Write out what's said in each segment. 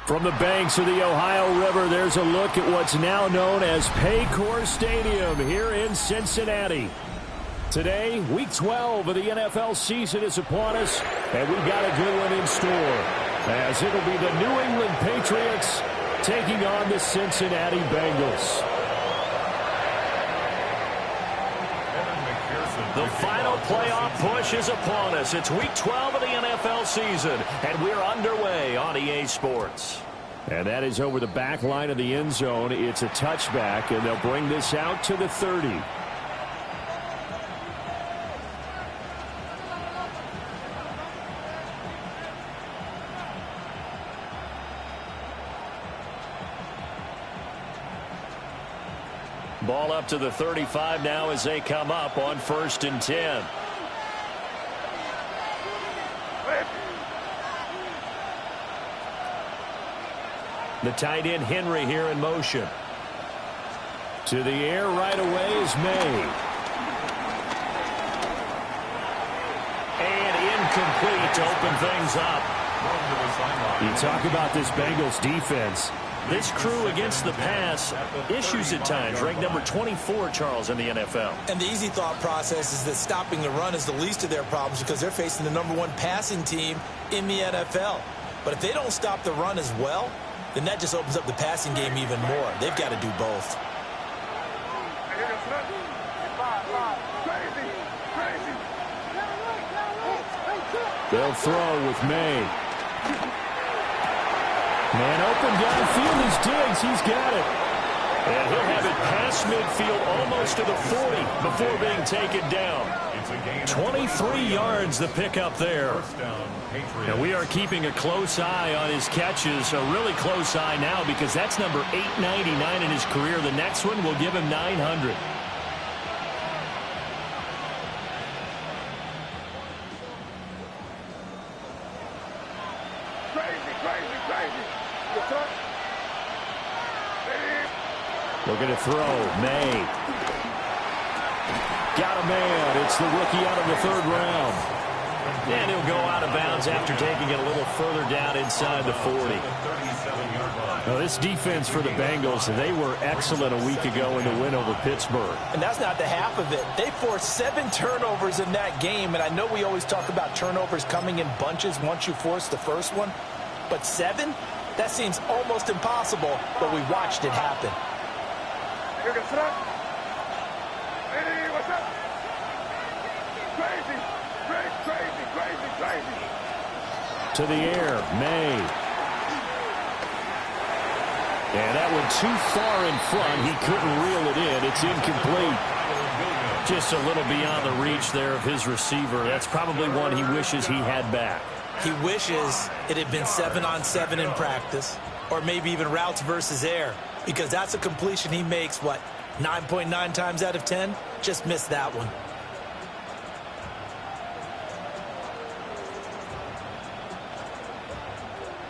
From the banks of the Ohio River, there's a look at what's now known as Paycor Stadium here in Cincinnati. Today, Week 12 of the NFL season is upon us, and we've got a good one in store, as it'll be the New England Patriots taking on the Cincinnati Bengals. The final playoff push is upon us. It's Week 12 of the NFL season, and we're underway on EA Sports. And that is over the back line of the end zone. It's a touchback, and they'll bring this out to the 30. Ball up to the 35 now as they come up on 1st and 10. The tight end Henry here in motion. To the air right away is May. And incomplete to open things up. You talk about this Bengals defense. This crew against the pass, issues at times, ranked number 24, Charles, in the NFL. And the easy thought process is that stopping the run is the least of their problems because they're facing the number 1 passing team in the NFL. But if they don't stop the run as well, then that just opens up the passing game even more. They've got to do both. They'll throw with May. Man open downfield is Diggs. He's got it. And he'll have it past midfield almost to the 40 before being taken down. 23 yards the pickup there. And we are keeping a close eye on his catches. A really close eye now because that's number 899 in his career. The next one will give him 900. Looking to throw. May. Got a man. It's the rookie out of the 3rd round. And he'll go out of bounds after taking it a little further down inside the 40. Now, this defense for the Bengals, they were excellent a week ago in the win over Pittsburgh. And that's not the half of it. They forced 7 turnovers in that game. And I know we always talk about turnovers coming in bunches once you force the first one. But 7? That seems almost impossible, but we watched it happen. To the air, May. And that one too far in front. He couldn't reel it in. It's incomplete. Just a little beyond the reach there of his receiver. That's probably one he wishes he had back. He wishes it had been 7-on-7 in practice, or maybe even routes versus air, because that's a completion he makes, 9.9 times out of 10? Just missed that one.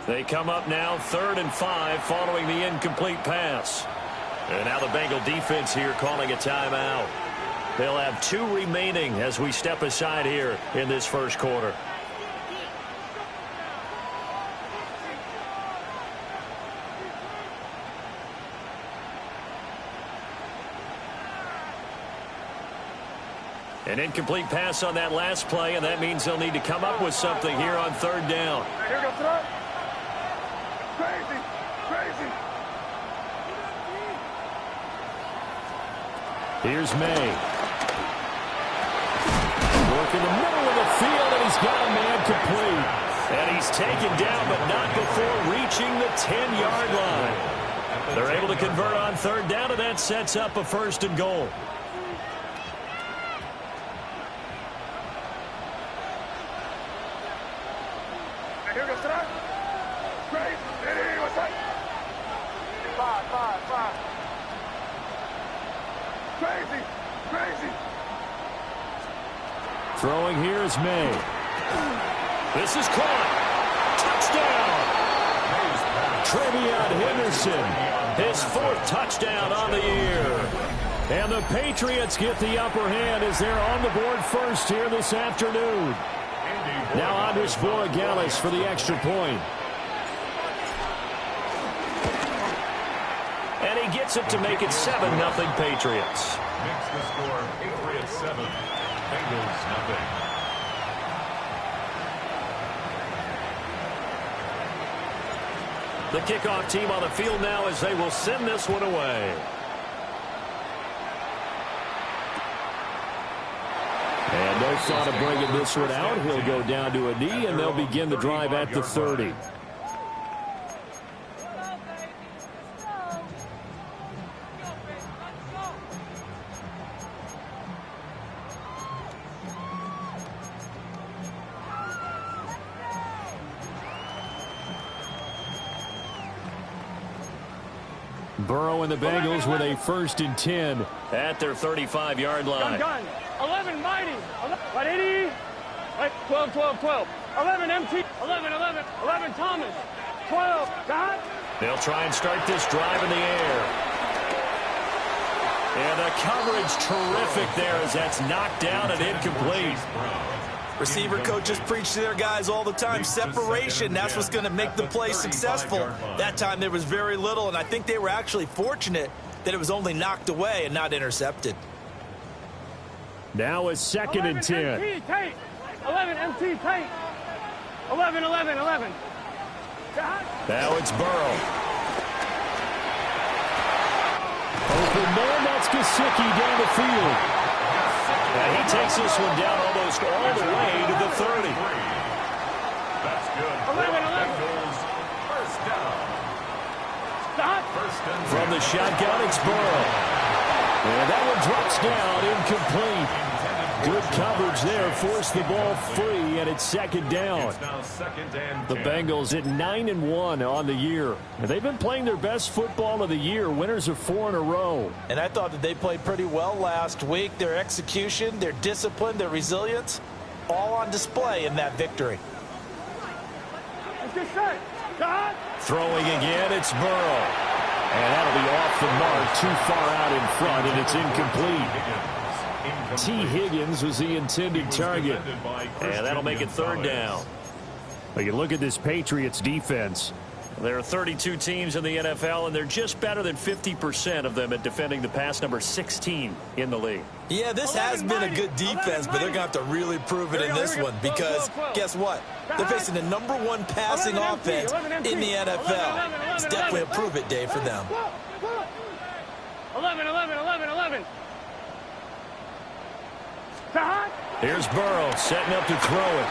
They come up now 3rd and 5 following the incomplete pass. And now the Bengal defense here calling a timeout. They'll have 2 remaining as we step aside here in this first quarter. An incomplete pass on that last play, and that means they'll need to come up with something here on 3rd down. Here goes throw. Crazy, crazy. Here's May. Work in the middle of the field, and he's got a man complete. And he's taken down, but not before reaching the 10-yard line. They're able to convert on 3rd down, and that sets up a 1st and goal. Here goes throw. Crazy. What's that? 5. Crazy, crazy. Throwing here is May. This is caught. Touchdown. Trevion Henderson. His 4th touchdown on the year. And the Patriots get the upper hand as they're on the board first here this afternoon. Now Andres Borregales for the extra point. And he gets it to make it 7-0 Patriots. Makes the score Patriots 7, Bengals nothing. The kickoff team on the field now as they will send this one away. And no thought of bringing this one out. He'll go down to a knee, and they'll begin the drive at the 30. Burrow and the Bengals with a 1st and 10 at their 35-yard line. Gun. 11 mighty. 80. 12, 12, 12. 11 empty. 11, 11. 11 Thomas. 12. Dot. They'll try and start this drive in the air. And the coverage terrific there as that's knocked down and incomplete. Receiver coaches preach to their guys all the time. Separation, that's what's going to make the play successful. That time there was very little, and I think they were actually fortunate that it was only knocked away and not intercepted. Now a 2nd and 10. 11 MT tight. 11, 11, 11. Now it's Burrow. Open man, that's Gesicki down the field. And he takes this one down almost all the way to the 30. That's good. 11, 11. First down. Stop. From the shotgun, it's Burrow. And that one drops down, incomplete. Good coverage there, forced the ball free, and it's 2nd down. It's now 2nd and 10. The Bengals at 9-1 on the year. And they've been playing their best football of the year, winners of 4 in a row. And I thought that they played pretty well last week. Their execution, their discipline, their resilience, all on display in that victory. Let's get set. Dot. Throwing again, it's Burrow. And that'll be off the mark, too far out in front, and it's incomplete. T. Higgins was the intended target. And that'll make it 3rd down. Well, you look at this Patriots defense. There are 32 teams in the NFL, and they're just better than 50% of them at defending the pass, number 16 in the league. Yeah, this has been a good defense, but they're going to have to really prove it in this one because guess what? They're facing the #1 passing offense in the NFL. It's definitely a prove-it day for them. 11, 11, 11, 11. Here's Burrow setting up to throw it.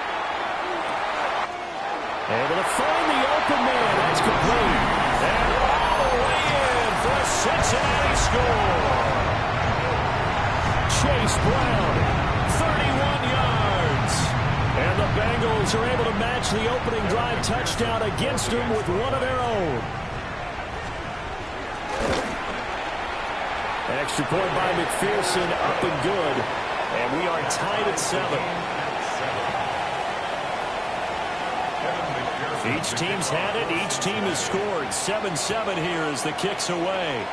Able to find the open man. That's complete. And all the way in for a Cincinnati score. Chase Brown, 31 yards. And the Bengals are able to match the opening drive touchdown against them with one of their own. Extra point by McPherson, up and good. And we are tied at 7. Each team's had it. Each team has scored. 7-7 here as the kick's away.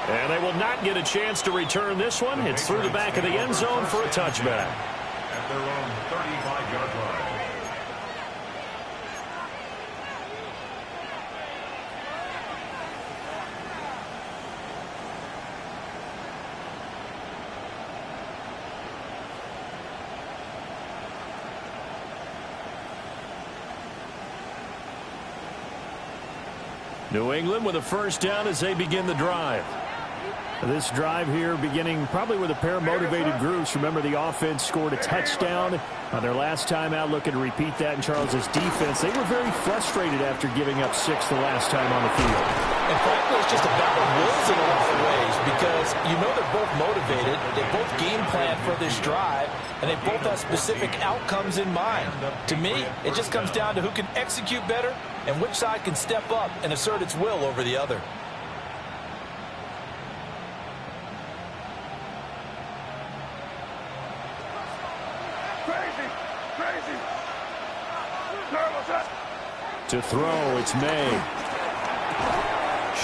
And they will not get a chance to return this one. It's through the back of the end zone for a touchback. At their own 35-yard line. New England with a 1st down as they begin the drive. This drive here beginning probably with a pair of motivated groups. Remember, the offense scored a touchdown on their last time out, looking to repeat that in Charles's defense. They were very frustrated after giving up 6 the last time on the field. And frankly, it's just a battle of wills in a lot of ways because you know they're both motivated. They both game plan for this drive, and they both have specific outcomes in mind. To me, it just comes down to who can execute better and which side can step up and assert its will over the other. To throw, it's May.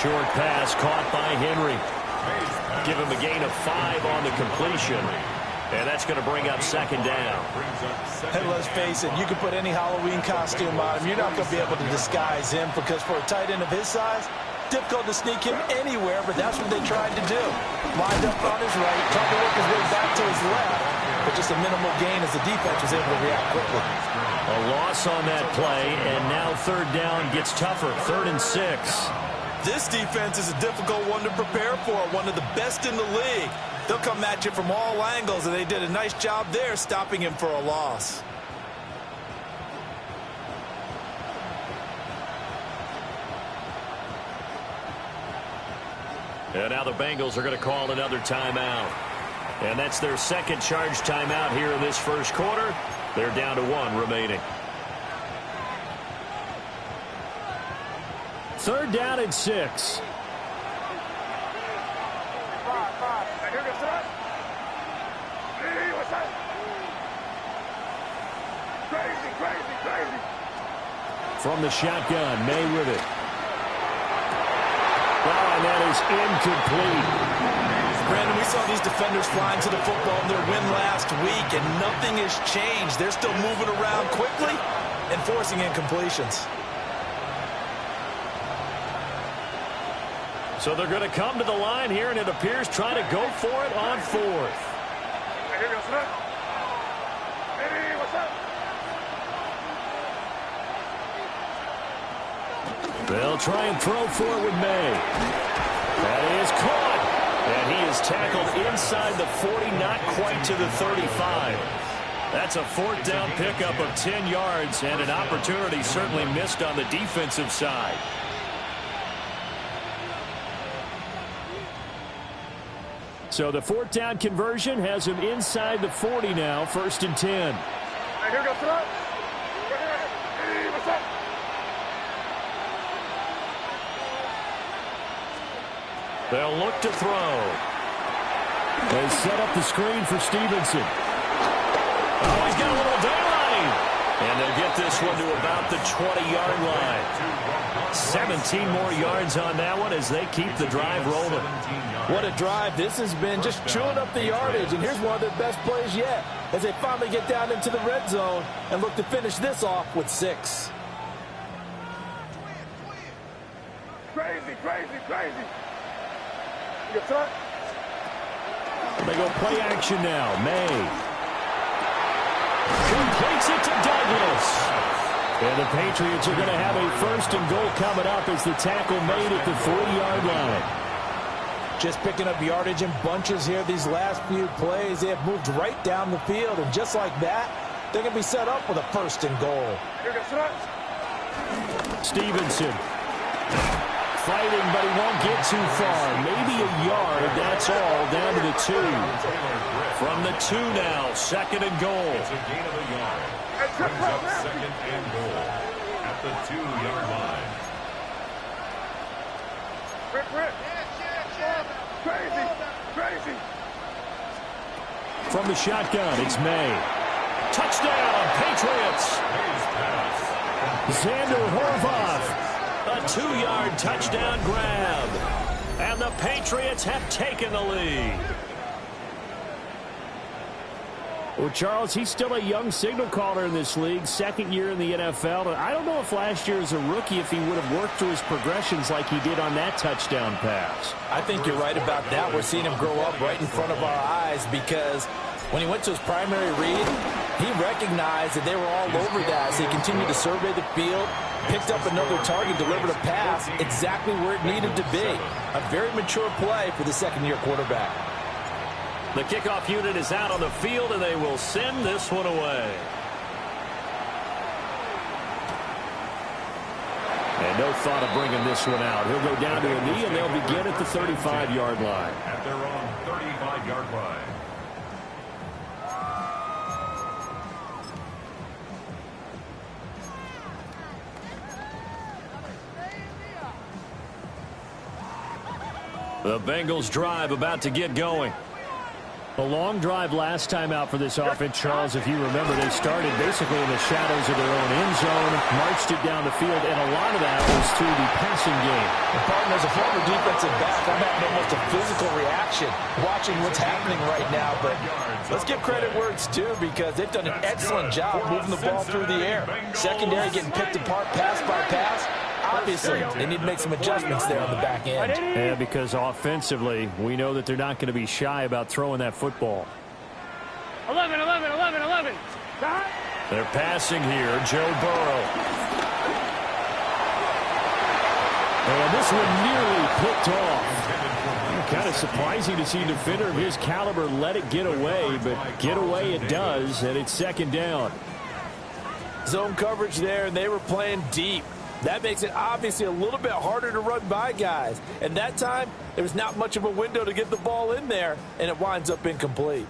Short pass caught by Henry. Give him a gain of 5 on the completion. And that's going to bring up 2nd down. And let's face it, you can put any Halloween costume on him. You're not going to be able to disguise him because for a tight end of his size, Difficult to sneak him anywhere, but that's what they tried to do. Lined up on his right, tried to work his way back to his left, but just a minimal gain as the defense was able to react quickly. A loss on that play, and now third down gets tougher. 3rd and 6. This defense is a difficult one to prepare for, one of the best in the league. They'll come at you from all angles, and they did a nice job there stopping him for a loss. And now the Bengals are going to call another timeout. And that's their second charge timeout here in this first quarter. They're down to 1 remaining. 3rd down and 6. Crazy. From the shotgun, May with it. Wow, and that is incomplete. Brandon, we saw these defenders flying to the football in their win last week, and nothing has changed. They're still moving around quickly and forcing incompletions. So they're going to come to the line here, and it appears trying to go for it on 4th. They'll try and throw for it with May. That is caught. And he is tackled inside the 40, not quite to the 35. That's a 4th down pickup of 10 yards, and an opportunity certainly missed on the defensive side. So the 4th down conversion has him inside the 40 now, 1st and 10. Here goes to that. Hey, what's up? They'll look to throw. They set up the screen for Stevenson. Oh, he's got a little daylight. And they'll get this one to about the 20-yard line. 17 more yards on that one as they keep the drive rolling. What a drive this has been, just chewing up the yardage. And here's one of their best plays yet as they finally get down into the red zone and look to finish this off with 6. Crazy. They go play action now. May completes it to Douglas. And the Patriots are going to have a 1st and goal coming up as the tackle made at the 40-yard line. Just picking up yardage in bunches here these last few plays. They have moved right down the field, and just like that, they're going to be set up with a 1st and goal. Stevenson fighting, but he won't get too far. Maybe a yard, that's all, down to the 2. From the 2 now, 2nd and goal. It's a gain of a yard. Brings up 2nd and goal at the 2-yard line. Crazy. From the shotgun, it's May. Touchdown, Patriots. Xander Horvath. A 2-yard touchdown grab. And the Patriots have taken the lead. Well, Charles, he's still a young signal caller in this league, 2nd year in the NFL. I don't know if last year as a rookie if he would have worked through his progressions like he did on that touchdown pass. I think you're right about that. We're seeing him grow up right in front of our eyes because when he went to his primary read, he recognized that they were all over that. So he continued to survey the field, picked up another target, delivered a pass exactly where it needed to be. A very mature play for the 2nd-year quarterback. The kickoff unit is out on the field, and they will send this one away. And no thought of bringing this one out. He'll go down to a knee, and they'll begin at the 35-yard line. At their own 35-yard line. The Bengals drive about to get going. A long drive last time out for this offense, Charles. If you remember, they started basically in the shadows of their own end zone, marched it down the field, and a lot of that was through the passing game. And Barton, as a former defensive back, I'm having almost a physical reaction watching what's happening right now. But let's give credit where it's due because they've done an excellent job moving the ball through the air. Secondary getting picked apart pass by pass. obviously, they need to make some adjustments there on the back end. Yeah, because offensively, we know that they're not going to be shy about throwing that football. 11, 11, 11, 11. They're passing here, Joe Burrow. And this one nearly picked off. Kind of surprising to see a defender of his caliber let it get away, but get away it does, and it's second down. Zone coverage there, and they were playing deep. That makes it obviously a little bit harder to run by guys. And that time, there was not much of a window to get the ball in there, and it winds up incomplete.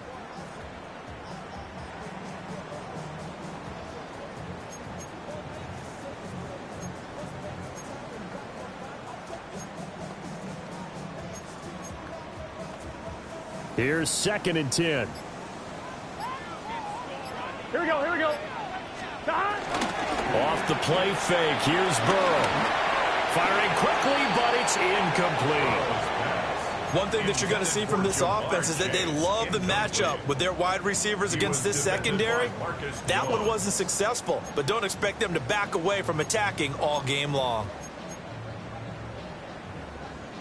Here's 2nd and 10. Here we go, here we go. Off the play fake, here's Burrow. Firing quickly, but it's incomplete. One thing that you're going to see from this offense is that they love the matchup with their wide receivers against this secondary. That one wasn't successful, but don't expect them to back away from attacking all game long.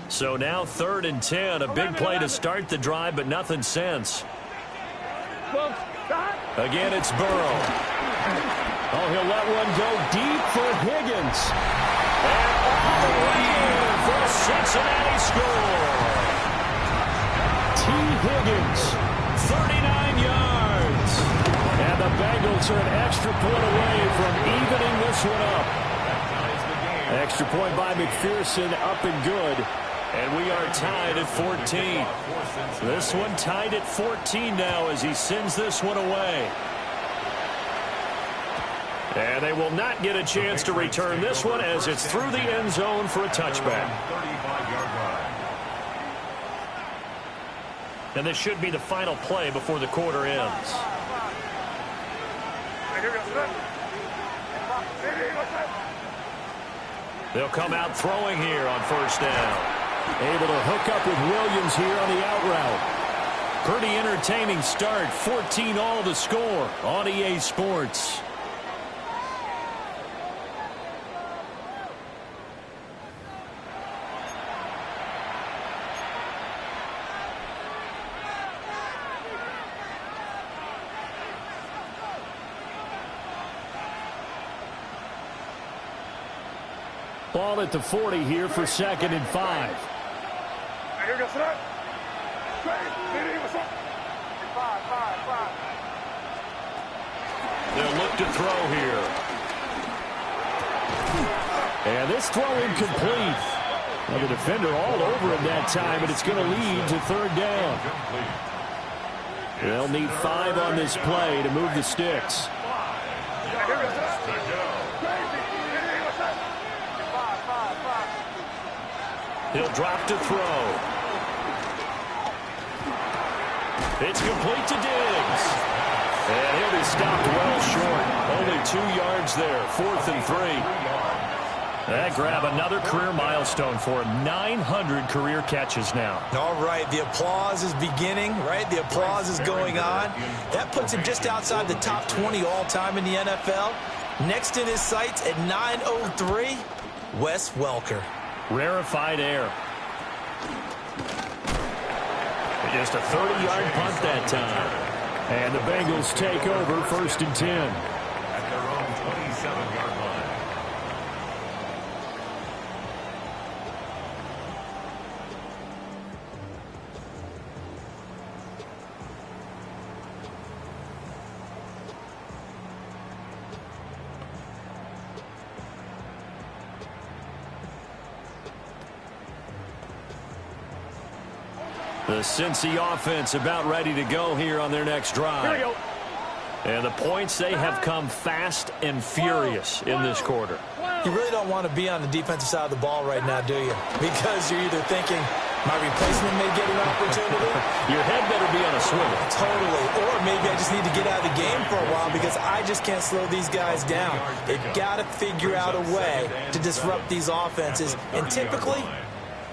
So now 3rd and 10, a big play to start the drive, but nothing since. Again, it's Burrow. Oh, he'll let one go deep for Higgins. And all the way in for a Cincinnati score. T. Higgins, 39 yards. And the Bengals are an extra point away from evening this one up. Extra point by McPherson, up and good. And we are tied at 14. This one tied at 14 now as he sends this one away. And they will not get a chance to return this one as it's through the end zone for a touchback. And this should be the final play before the quarter ends. They'll come out throwing here on 1st down. Able to hook up with Williams here on the out route. Pretty entertaining start. 14 all the score on EA Sports. Ball at the 40 here for 2nd and 5. They'll look to throw here. And this throw incomplete. Well, the defender all over him that time, and it's going to lead to 3rd down. They'll need 5 on this play to move the sticks. He'll drop to throw. It's complete to Diggs. And he'll be stopped well short. Only 2 yards there. 4th and 3. That grab another career milestone for him. 900 career catches now. All right, the applause is beginning, right? The applause is going on. That puts him just outside the top 20 all-time in the NFL. Next in his sights at 903, Wes Welker. Rarefied air. Just a 30-yard punt that time. And the Bengals take over 1st and 10. At their own 27-yard line. The Cincy offense about ready to go here on their next drive. Here we go. And the points, they have come fast and furious in this quarter. You really don't want to be on the defensive side of the ball right now, do you? Because you're either thinking, my replacement may get an opportunity. Your head better be on a swivel. Totally. Or maybe I just need to get out of the game for a while because I just can't slow these guys down. They've got to figure out a way to disrupt these offenses. And typically,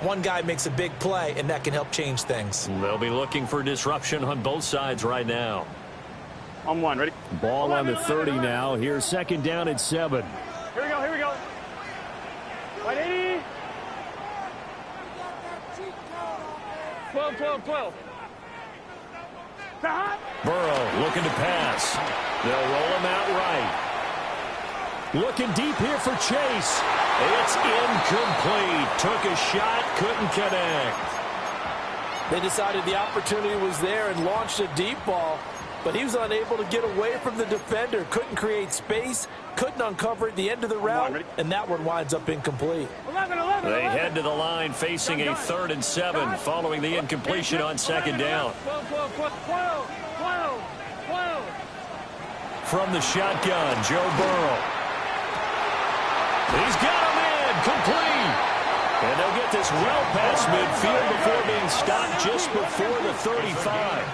one guy makes a big play, and that can help change things. They'll be looking for disruption on both sides right now. On 1, ready? Ball on the 30 now. Here's 2nd down at 7. Here we go, here we go. 12, 12, 12. Burrow looking to pass. They'll roll him out right. Looking deep here for Chase. It's incomplete. Took a shot, couldn't connect. They decided the opportunity was there and launched a deep ball, but he was unable to get away from the defender. Couldn't create space, couldn't uncover at the end of the route, and that one winds up incomplete. 11, 11, They 11. head to the line facing a 3rd and 7 following the incompletion on 2nd down. 12, 12, 12, 12, 12, 12. From the shotgun, Joe Burrow. He's got him in, complete. And they'll get this well past midfield before being stopped just before the 35.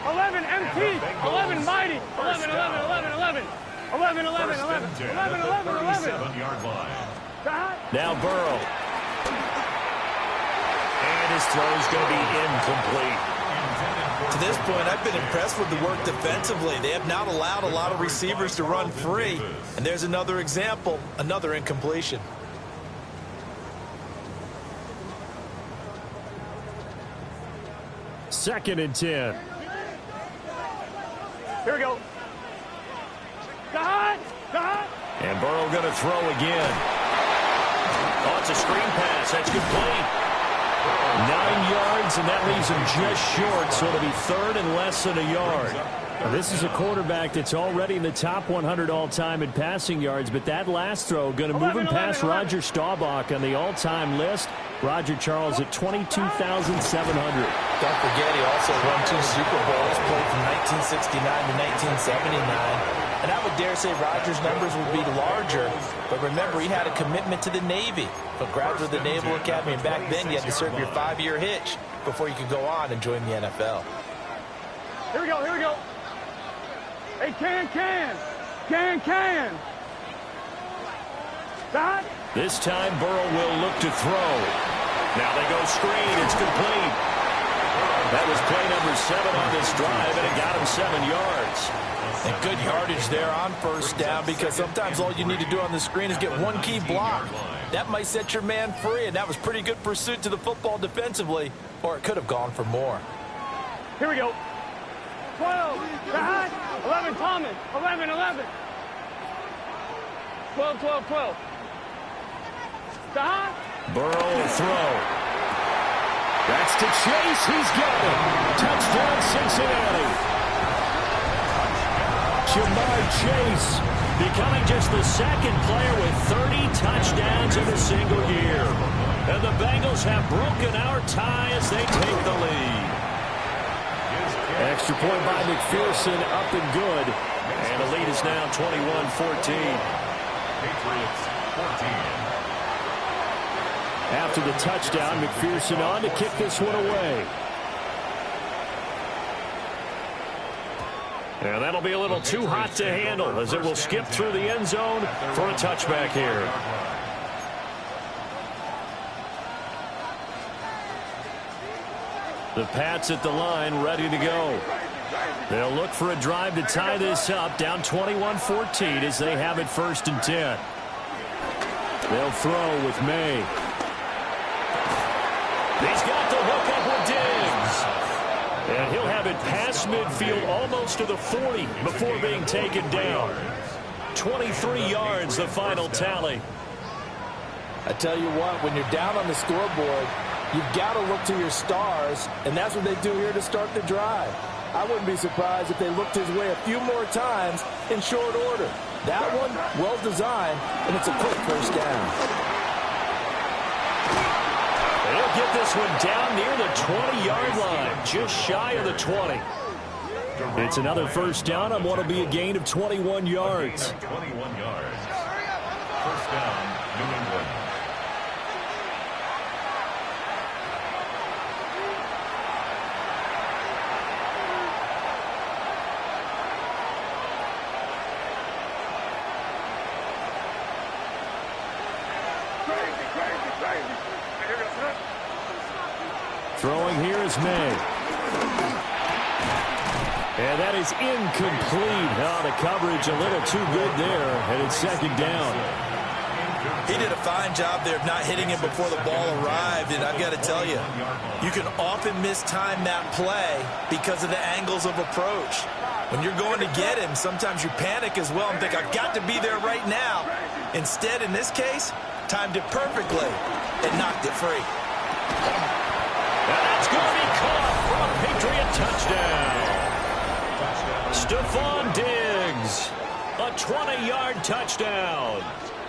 11, MT. 11, mighty. 11, 11, 11, 11. 11, 11, 11. 11, 11, 11. 37-yard line. Now Burrow. And his throw's going to be incomplete. To this point, I've been impressed with the work defensively. They have not allowed a lot of receivers to run free. And there's another example, another incompletion. Second and 10. Here we go. And Burrow going to throw again. Oh, it's a screen pass. That's complete. 9 yards, and that leaves him just short, so it'll be 3rd and less than a yard. Now, this is a quarterback that's already in the top 100 all-time in passing yards, but that last throw going to move him past Roger Staubach on the all-time list. Roger Charles at 22,700. Don't forget, he also won 2 Super Bowls, played from 1969 to 1979. And I would dare say Rodgers' numbers would be larger. But remember, he had a commitment to the Navy. But graduate of the Naval Academy, and back then you had to serve your 5-year hitch before you could go on and join the NFL. Here we go, here we go. Hey, can. Dot. This time Burrow will look to throw. Now they go screen. It's complete. That was play number 7 on this drive, and it got him 7 yards. And good yardage there on 1st down, because sometimes all you need to do on the screen is get one key block. That might set your man free, and that was pretty good pursuit to the football defensively, or it could have gone for more. Here we go. 12. Dot. 11, Thomas. 11, 11. 12, 12, 12. Dot. Burrow will throw. That's to Chase. He's got it. Touchdown, Cincinnati. Jamar Chase becoming just the 2nd player with 30 touchdowns in a single year. And the Bengals have broken our tie as they take the lead. Extra point by McPherson, up and good. And the lead is now 21-14. Patriots 14. After the touchdown, McPherson on to kick this one away. And that'll be a little too hot to handle as it will skip through the end zone for a touchback here. The Pats at the line ready to go. They'll look for a drive to tie this up, down 21-14 as they have it 1st and 10. They'll throw with May. He's got the hook up with Diggs. And he'll have it past midfield almost to the 40 before being taken down. 23 yards, the final tally. I tell you what, when you're down on the scoreboard, you've got to look to your stars, and that's what they do here to start the drive. I wouldn't be surprised if they looked his way a few more times in short order. That one, well designed, and it's a quick 1st down. They'll get this one down near the 20-yard line, just shy of the 20. It's another 1st down on what will be a gain of 21 yards. 21 yards. 1st down, New England. Throwing here is May. And that is incomplete. Oh, the coverage a little too good there, and it's 2nd down. He did a fine job there of not hitting it before the ball arrived, and I've got to tell you, you can often mistime that play because of the angles of approach. When you're going to get him, sometimes you panic as well and think, I've got to be there right now. Instead, in this case, timed it perfectly and knocked it free. And that's going to be caught for a Patriot touchdown. Stephon Diggs, a 20-yard touchdown.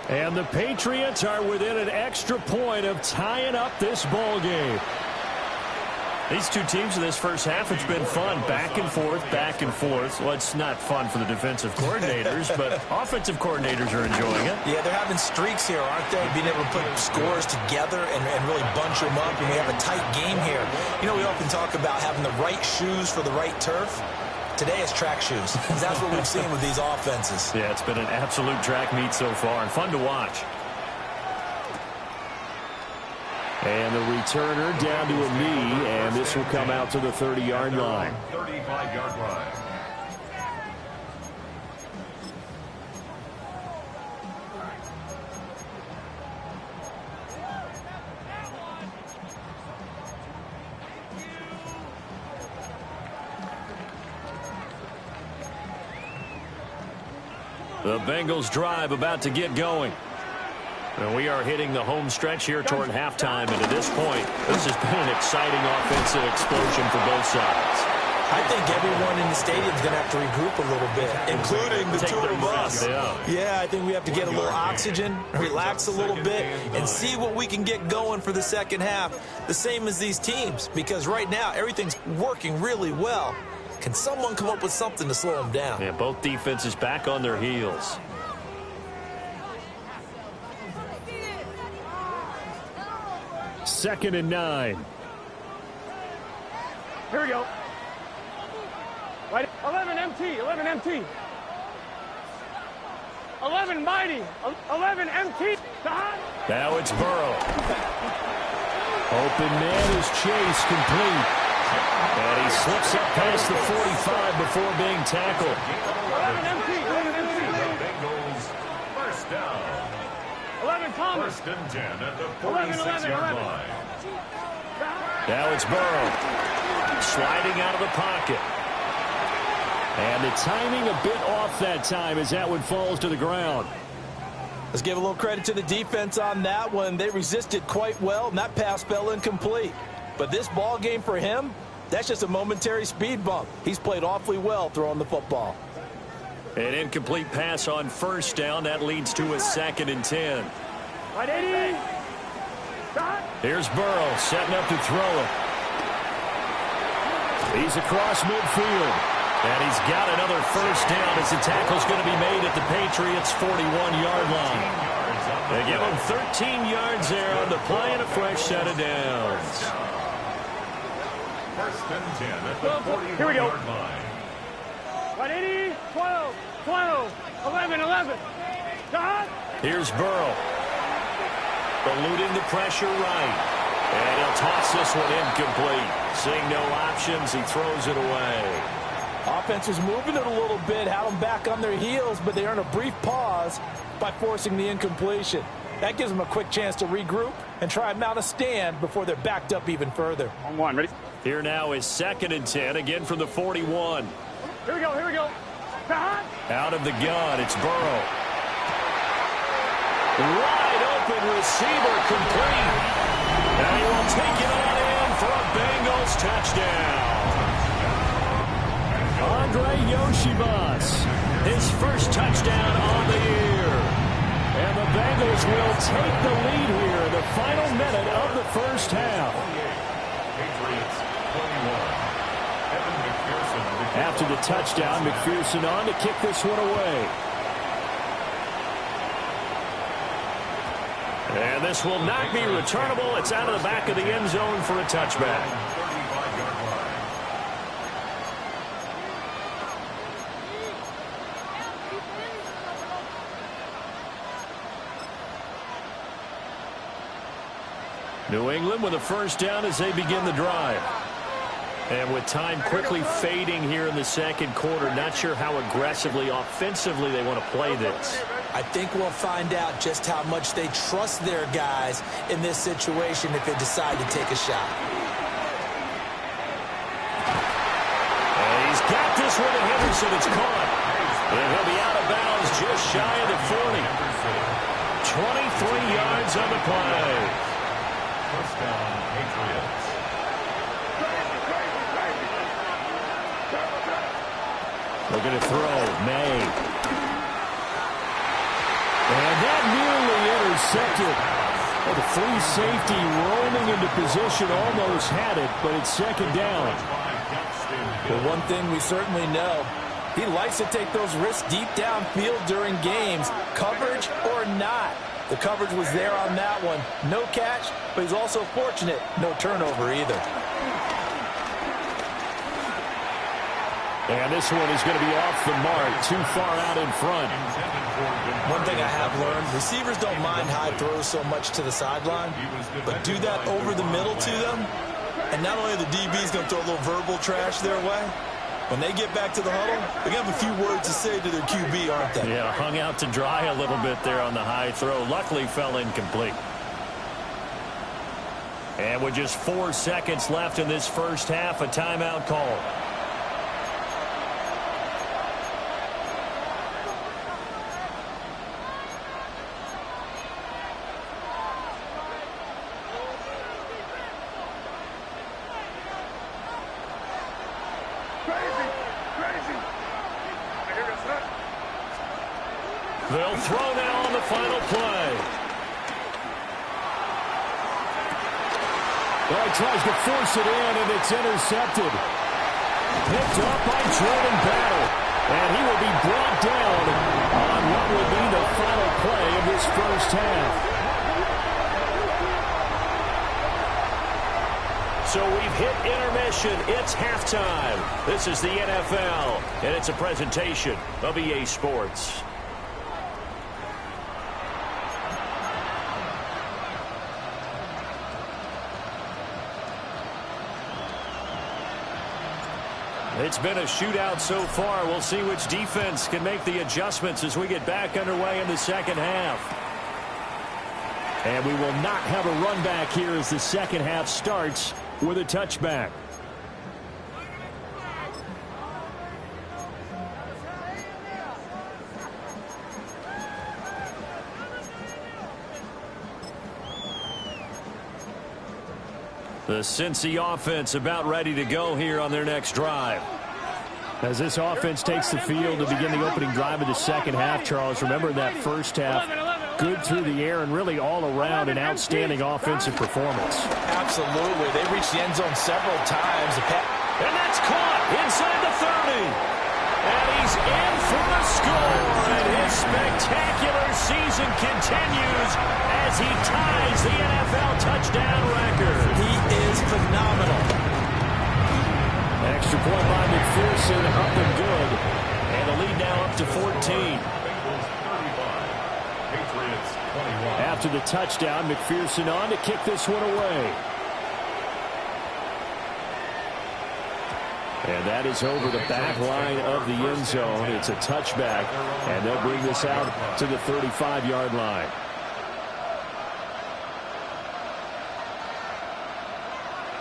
And the Patriots are within an extra point of tying up this ball game. These two teams in this first half, it's been fun. Back and forth, back and forth. Well, it's not fun for the defensive coordinators, but offensive coordinators are enjoying it. Yeah, they're having streaks here, aren't they? Being able to put scores together and really bunch them up, and we have a tight game here. You know, we often talk about having the right shoes for the right turf. Today is track shoes. That's what we've seen with these offenses. Yeah, it's been an absolute track meet so far, and fun to watch. And the returner down to a knee, and this will come out to the 30-yard line. 35-yard line. The Bengals drive about to get going. And we are hitting the home stretch here toward halftime, and at this point, this has been an exciting offensive explosion for both sides. I think everyone in the stadium is going to have to regroup a little bit, including the two of us. Yeah, I think we have to get a little oxygen, relax a little bit, and see what we can get going for the second half, the same as these teams, because right now everything's working really well. Can someone come up with something to slow them down? Yeah, both defenses back on their heels. Second and 9. Here we go. Right, 11 MT, 11 MT. 11 mighty, 11 MT. Now it's Burrow. Open man is Chase, complete. And he slips up past the 45 before being tackled. 11 MT, 11 MT. Bengals, first down. 11 Thomas. First and 10 at the 46-yard line. Now it's Burrow. Sliding out of the pocket. And the timing a bit off that time as that one falls to the ground. Let's give a little credit to the defense on that one. They resisted quite well, and that pass fell incomplete. But this ball game for him, that's just a momentary speed bump. He's played awfully well throwing the football. An incomplete pass on first down. That leads to a 2nd and 10. Right, 80. Here's Burrow setting up to throw it. He's across midfield. And he's got another first down as the tackle's going to be made at the Patriots' 41-yard line. They give him 13 yards there on the play and a fresh set of downs. First and 10 at the 41-yard line. Right, 80, 12, 12, 11, 11. Here's Burrow. Eluding the pressure right. And he'll toss this one incomplete. Seeing no options, he throws it away. Offense was moving it a little bit, had them back on their heels, but they earn a brief pause by forcing the incompletion. That gives them a quick chance to regroup and try and mount a stand before they're backed up even further. On one, ready? Here now is 2nd and 10, again from the 41. Here we go, here we go. Out of the gun, it's Burrow. Wide open receiver, complete. And he will take it on in for a Bengals touchdown. Andre Yoshibas, his first touchdown on the year. And the Bengals will take the lead here in the final minute of the first half. Patriots 21. After the touchdown, McPherson on to kick this one away. And this will not be returnable. It's out of the back of the end zone for a touchback. New England with a first down as they begin the drive. And with time quickly fading here in the second quarter, not sure how aggressively, offensively they want to play this. I think we'll find out just how much they trust their guys in this situation if they decide to take a shot. And he's got this one to Henderson. It's caught. And he'll be out of bounds just shy of the 40. 23 yards on the play. First down, Patriots. Looking to throw. May. And that nearly intercepted. Well, the free safety roaming into position almost had it, but it's second down. Well, one thing we certainly know, he likes to take those risks deep downfield during games, coverage or not. The coverage was there on that one. No catch, but he's also fortunate. No turnover either. And this one is going to be off the mark, too far out in front. One thing I have learned, receivers don't mind high throws so much to the sideline, but do that over the middle to them, and not only are the DBs going to throw a little verbal trash their way, when they get back to the huddle, they're going to have a few words to say to their QB, aren't they? Yeah, hung out to dry a little bit there on the high throw. Luckily fell incomplete. And with just 4 seconds left in this first half, a timeout call. They'll throw now on the final play. Well, he tries to force it in, and it's intercepted. Picked up by Jordan Battle. And he will be brought down on what will be the final play of this first half. So we've hit intermission. It's halftime. This is the NFL, and it's a presentation of EA Sports. It's been a shootout so far. We'll see which defense can make the adjustments as we get back underway in the second half. And we will not have a run back here as the second half starts with a touchback. The Cincy offense about ready to go here on their next drive. As this offense takes the field to begin the opening drive of the second half, Charles, remember that first half, good through the air and really all around an outstanding offensive performance. Absolutely. They reached the end zone several times. And that's caught inside the 30. And he's in for the score. And his spectacular season continues as he ties the NFL touchdown record. He is phenomenal. Extra point by McPherson, up and good. And the lead now up to 14. After the touchdown, McPherson on to kick this one away. And that is over the back line of the end zone. It's a touchback, and they'll bring this out to the 35-yard line.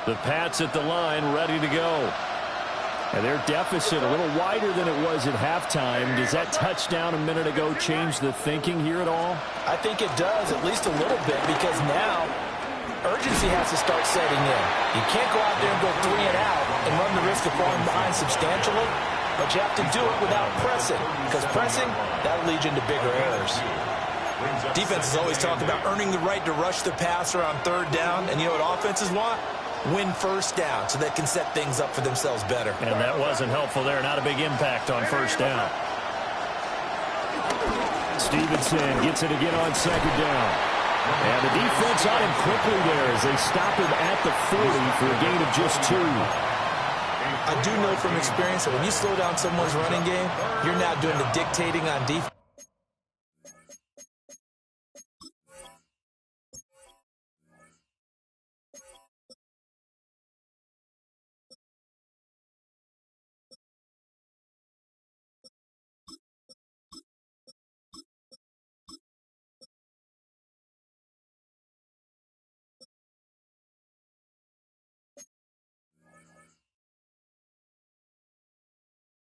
The Pats at the line, ready to go. And their deficit a little wider than it was at halftime. Does that touchdown a minute ago change the thinking here at all? I think it does, at least a little bit, because now urgency has to start setting in. You can't go out there and go 3 and out and run the risk of falling behind substantially, but you have to do it without pressing, because pressing, that'll lead you into bigger errors. Defense has always talked about earning the right to rush the passer on third down, and you know what offenses want? Win first down so they can set things up for themselves better. And that wasn't helpful there. Not a big impact on first down. Stevenson gets it again on second down. And the defense on him quickly there as they stop him at the 40 for a gain of just 2. I do know from experience that when you slow down someone's running game, you're now doing the dictating on defense.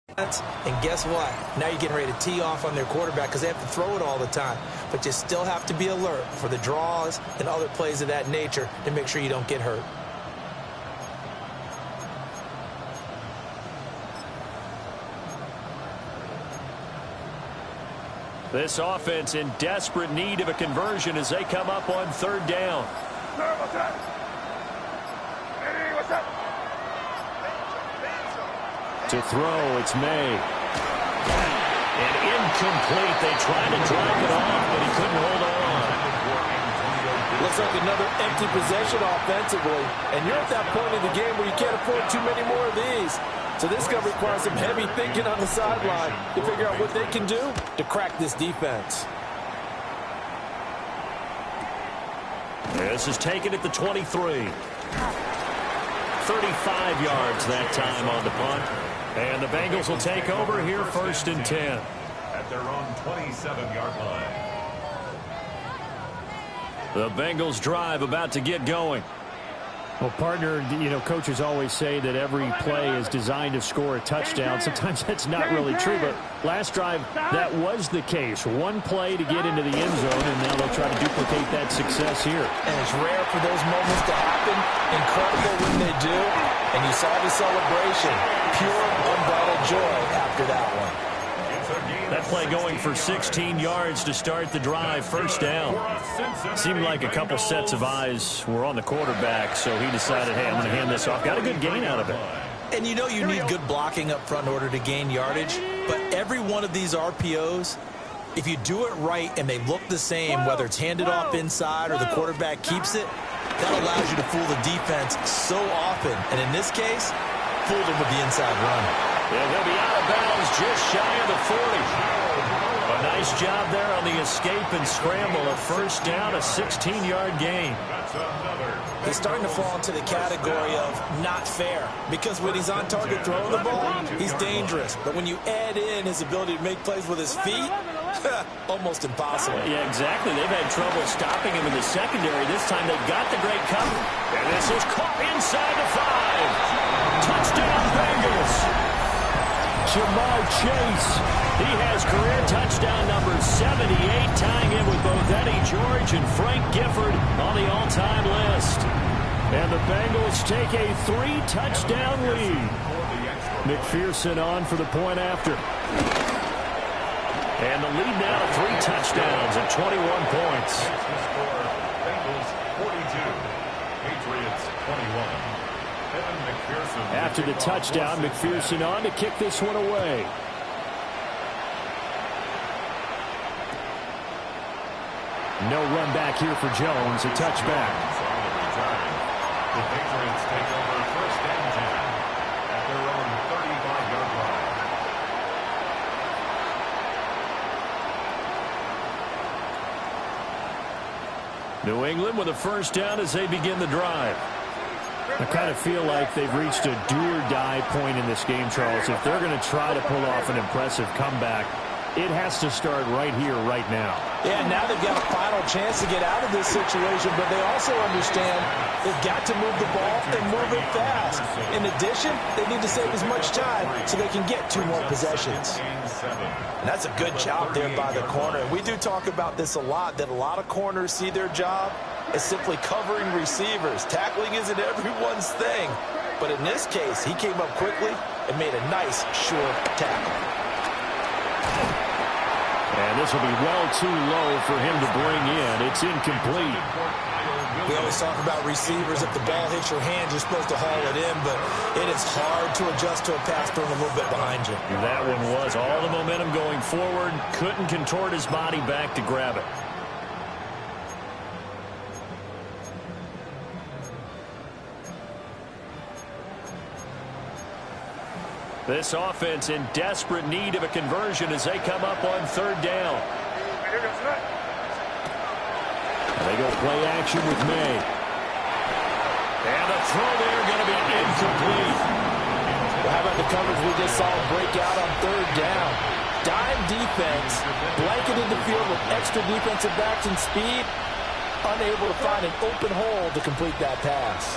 And guess what? Now you're getting ready to tee off on their quarterback because they have to throw it all the time. But you still have to be alert for the draws and other plays of that nature to make sure you don't get hurt. This offense in desperate need of a conversion as they come up on third down. To throw, it's May. And incomplete. They tried to drive it off, but he couldn't hold on. Looks like another empty possession offensively. And you're at that point in the game where you can't afford too many more of these. So this is going to require some heavy thinking on the sideline to figure out what they can do to crack this defense. This is taken at the 23. 35 yards that time on the punt. And the Bengals will take over here first and 10. At their own 27-yard line. The Bengals drive about to get going. Well, partner, you know, coaches always say that every play is designed to score a touchdown. Sometimes that's not really true, but last drive, that was the case. One play to get into the end zone, and now they'll try to duplicate that success here. And it's rare for those moments to happen. Incredible when they do. And you saw the celebration. Pure, unbridled joy after that one. That play going for 16 yards to start the drive, first down. Seemed like a couple sets of eyes were on the quarterback, so he decided, hey, I'm going to hand this off. Got a good gain out of it. And you know you need good blocking up front in order to gain yardage, but every one of these RPOs, if you do it right and they look the same, whether it's handed off inside or the quarterback keeps it, that allows you to fool the defense so often. And in this case, fooled them with the inside run. Yeah, they'll be out of bounds just shy of the 40. A nice job there on the escape and scramble. A first down, a 16-yard gain. He's starting to fall into the category of not fair, because when he's on target throwing the ball, he's dangerous. But when you add in his ability to make plays with his feet, almost impossible. Yeah, exactly. They've had trouble stopping him in the secondary. This time they've got the great cover. And this is caught inside the 5. Touchdown, Bengals. Jamar Chase, he has career touchdown number 78, tying in with both Eddie George and Frank Gifford on the all-time list. And the Bengals take a 3-touchdown lead. McPherson on for the point after. And the lead now to 3 touchdowns at 21 points. Bengals 42, Patriots 21. After the touchdown, McPherson on to kick this one away. No run back here for Jones, a touchback. The Patriots take over first and 10 at their own 35-yard line. New England with a first down as they begin the drive. I kind of feel like they've reached a do-or-die point in this game, Charles. If they're going to try to pull off an impressive comeback, it has to start right here, right now. Yeah, now they've got a final chance to get out of this situation, but they also understand they've got to move the ball and move it fast. In addition, they need to save as much time so they can get 2 more possessions. And that's a good job there by the corner. We do talk about this a lot, that a lot of corners see their job as simply covering receivers. Tackling isn't everyone's thing. But in this case, he came up quickly and made a nice, sure tackle. And this will be well too low for him to bring in. It's incomplete. We always talk about receivers. If the ball hits your hand, you're supposed to haul it in, but it is hard to adjust to a pass thrown a little bit behind you. That one was all the momentum going forward. Couldn't contort his body back to grab it. This offense in desperate need of a conversion as they come up on third down. They go play action with May. And the throw there going to be incomplete. Well, how about the coverage we just saw break out on third down? Dime defense, blanketed the field with extra defensive backs and speed, unable to find an open hole to complete that pass.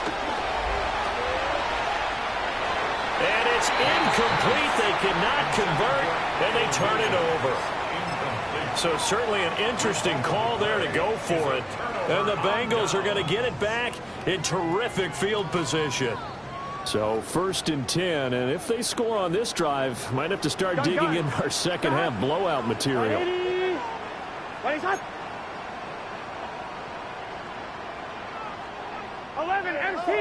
And it's incomplete. They cannot convert, and they turn it over. So certainly an interesting call there to go for it. And the Bengals are going to get it back in terrific field position. So 1st and 10, and if they score on this drive, might have to start digging in our second half blowout material. 11 MT,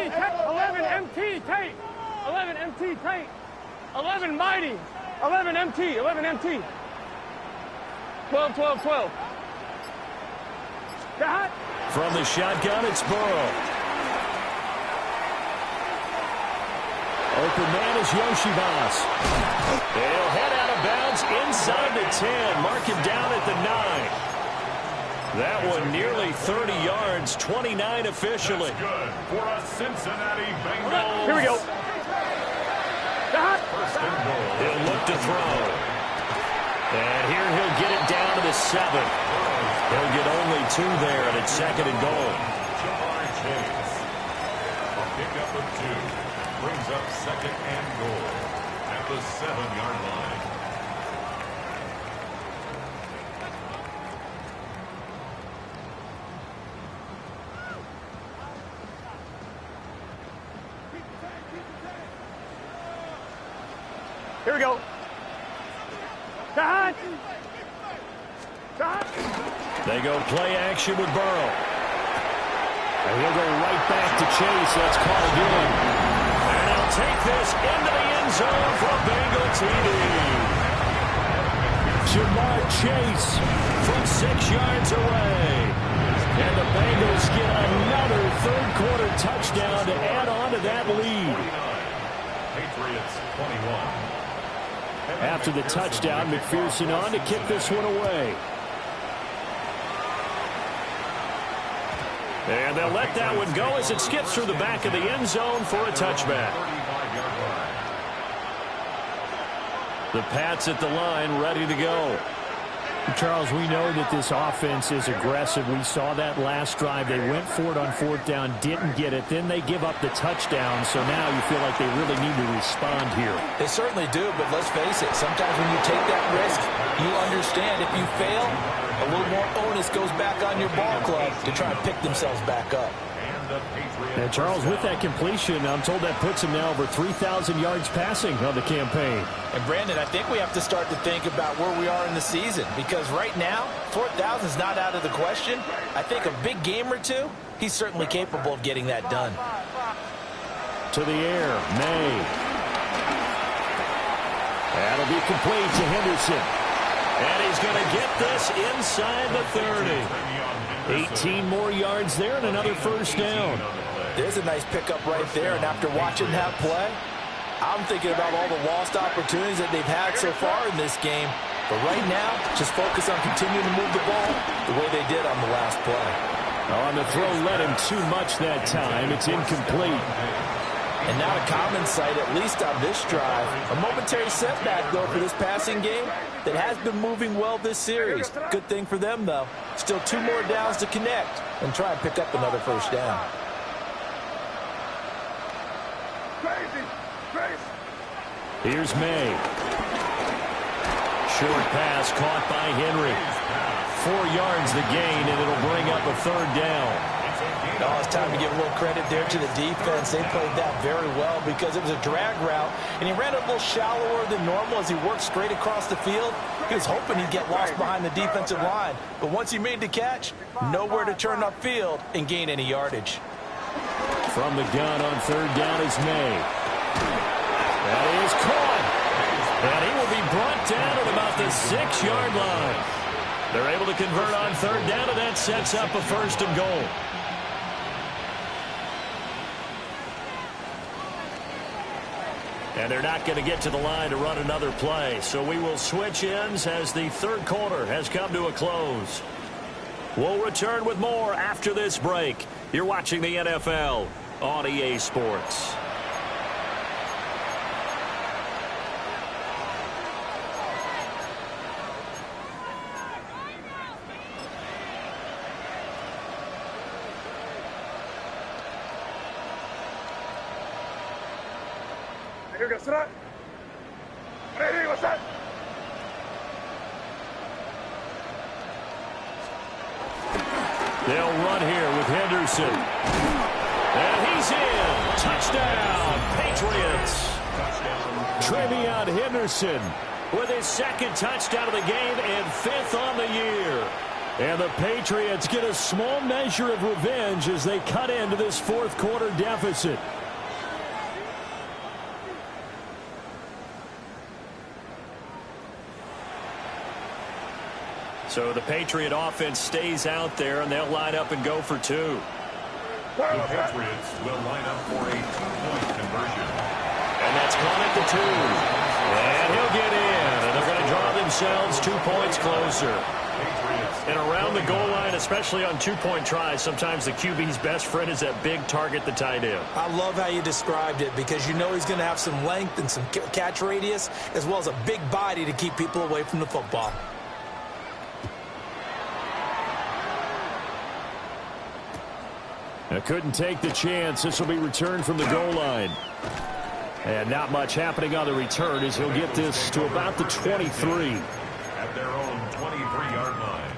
11 MT, tape. 11 MT, tape. 11 mighty. 11 MT, 11 MT. 12, 12, 12. Got. From the shotgun, it's Burrow. Open man is Yoshibas. They'll head out of bounds inside the 10. Mark him down at the 9. That one nearly 30 yards, 29 officially. That's good for a Cincinnati Bengals. Here we go. First and goal. He'll look to throw. And here he'll get it down to the 7. He'll get only 2 there, and it's 2nd and goal. Jamar Chase. A pickup of 2. Brings up 2nd and goal at the 7-yard line. Here we go. Got. They go play action with Burrow. And he'll go right back to Chase. That's called in. And he'll take this into the end zone for a Bengal TD. Jamar Chase from 6 yards away. And the Bengals get another third-quarter touchdown to add on to that lead. Patriots 21. After the touchdown, McPherson on to kick this one away. And they'll let that one go as it skips through the back of the end zone for a touchback. The Pats at the line, ready to go. Charles, we know that this offense is aggressive. We saw that last drive. They went for it on 4th down, didn't get it. Then they give up the touchdown. So now you feel like they really need to respond here. They certainly do, but let's face it. Sometimes when you take that risk, you understand if you fail, a little more onus goes back on your ball club to try and pick themselves back up. And Charles, with that completion, I'm told that puts him now over 3,000 yards passing on the campaign. And Brandon, I think we have to start to think about where we are in the season, because right now, 4,000 is not out of the question. I think a big game or two, he's certainly capable of getting that done. To the air, May. That'll be complete to Henderson. And he's going to get this inside the 30. 18 more yards there and another first down. There's a nice pickup right there, and after watching that play, I'm thinking about all the lost opportunities that they've had so far in this game. But right now, just focus on continuing to move the ball the way they did on the last play. On the throw, led him too much that time. It's incomplete. And not a common sight, at least on this drive. A momentary setback, though, for this passing game that has been moving well this series. Good thing for them, though. Still 2 more downs to connect and try and pick up another first down. Here's May. Short pass caught by Henry. 4 yards the gain, and it'll bring up a 3rd down. No, it's time to give a little credit there to the defense. They played that very well because it was a drag route, and he ran a little shallower than normal as he worked straight across the field. He was hoping he'd get lost behind the defensive line, but once he made the catch, nowhere to turn upfield and gain any yardage. From the gun on 3rd down is May. That is caught, and he will be brought down at about the 6-yard line. They're able to convert on 3rd down, and that sets up a 1st and goal. And they're not going to get to the line to run another play. So we will switch ends as the 3rd quarter has come to a close. We'll return with more after this break. You're watching the NFL on EA Sports. Here we go. Sit up. Ready, what's that? They'll run here with Henderson. And he's in. Touchdown, Patriots. Trevion Henderson with his second touchdown of the game and 5th on the year. And the Patriots get a small measure of revenge as they cut into this fourth quarter deficit. So the Patriot offense stays out there, and they'll line up and go for 2. The Patriots will line up for a 2-point conversion. And that's caught at the 2. And he'll get in, and they're going to draw themselves 2 points closer. And around the goal line, especially on 2-point tries, sometimes the QB's best friend is that big target, the tight end. I love how you described it because you know he's going to have some length and some catch radius as well as a big body to keep people away from the football. Couldn't take the chance. This will be returned from the goal line. And not much happening on the return as he'll get this to about the 23. At their own 23-yard line.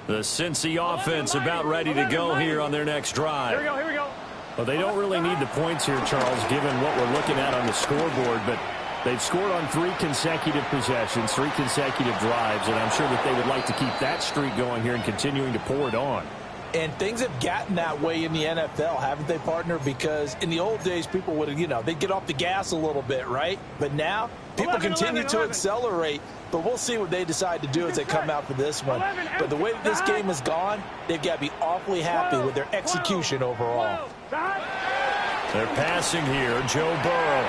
The Cincy offense about ready to go here on their next drive. Here we go. Well, they don't really need the points here, Charles, given what we're looking at on the scoreboard, but they've scored on 3 consecutive possessions, 3 consecutive drives, and I'm sure that they would like to keep that streak going here and continuing to pour it on. And things have gotten that way in the NFL, haven't they, partner? Because in the old days, people would, they'd get off the gas a little bit, right? But now, people continue to accelerate, but we'll see what they decide to do as they come out for this one. But the way that this game has gone, they've got to be awfully happy with their execution overall. They're passing here, Joe Burrow.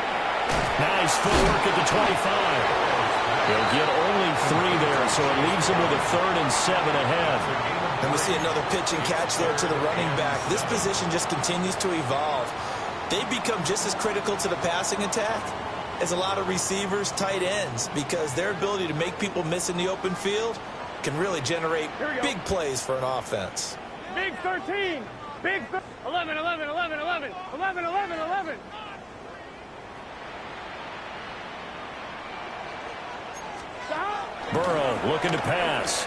Nice footwork at the 25. They'll get only 3 there, so it leaves them with a 3rd and 7 ahead. And we see another pitch and catch there to the running back. This position just continues to evolve. They become just as critical to the passing attack as a lot of receivers, tight ends, because their ability to make people miss in the open field can really generate big plays for an offense. Big 13. Big 11, 11, 11, 11. 11, 11, 11. Burrow looking to pass.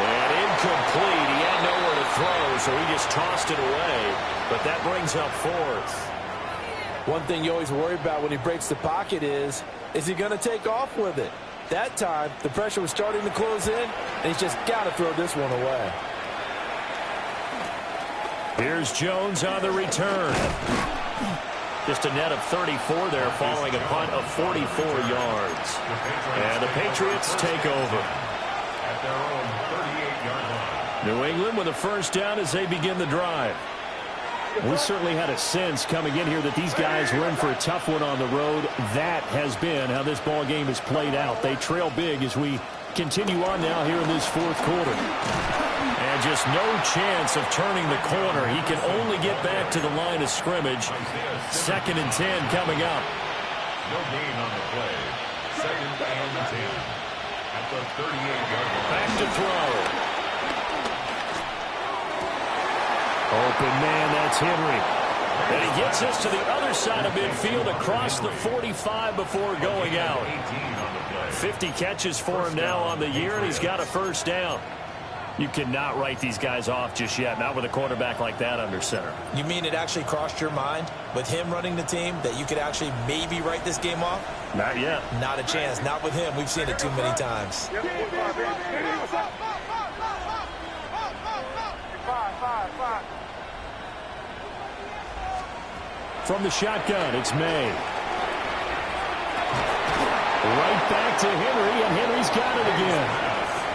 And incomplete. He had nowhere to throw, so he just tossed it away. But that brings up 4th. One thing you always worry about when he breaks the pocket is he going to take off with it? That time, the pressure was starting to close in, and he's just got to throw this one away. Here's Jones on the return. Just a net of 34 there following a punt of 44 yards. And the Patriots take over. At their own 38-yard line. New England with a first down as they begin the drive. We certainly had a sense coming in here that these guys were in for a tough one on the road. That has been how this ball game has played out. They trail big as we continue on now here in this fourth quarter. And just no chance of turning the corner. He can only get back to the line of scrimmage. 2nd and 10 coming up. No gain on the play. 2nd and 10. At the 38-yard line. Back to throw. Open man, that's Henry. And he gets us to the other side of midfield across the 45 before going out. 18 on the play. 50 catches for him now on the year, and he's got a first down. You cannot write these guys off just yet, not with a quarterback like that under center. You mean it actually crossed your mind with him running the team that you could actually maybe write this game off? Not yet. Not a chance. Not with him. We've seen it too many times. From the shotgun, it's May. Right back to Henry, and Henry's got it again.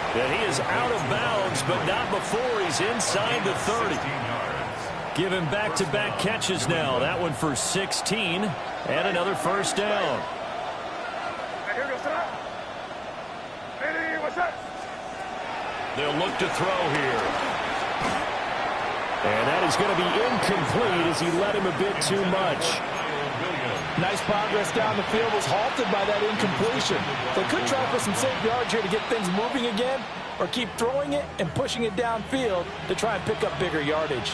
And he is out of bounds, but not before he's inside the 30. Give him back-to-back catches now. That one for 16, and another first down. They'll look to throw here. And that is going to be incomplete as he led him a bit too much. Nice progress down the field was halted by that incompletion. They could try for some safe yards here to get things moving again, or keep throwing it and pushing it downfield to try and pick up bigger yardage.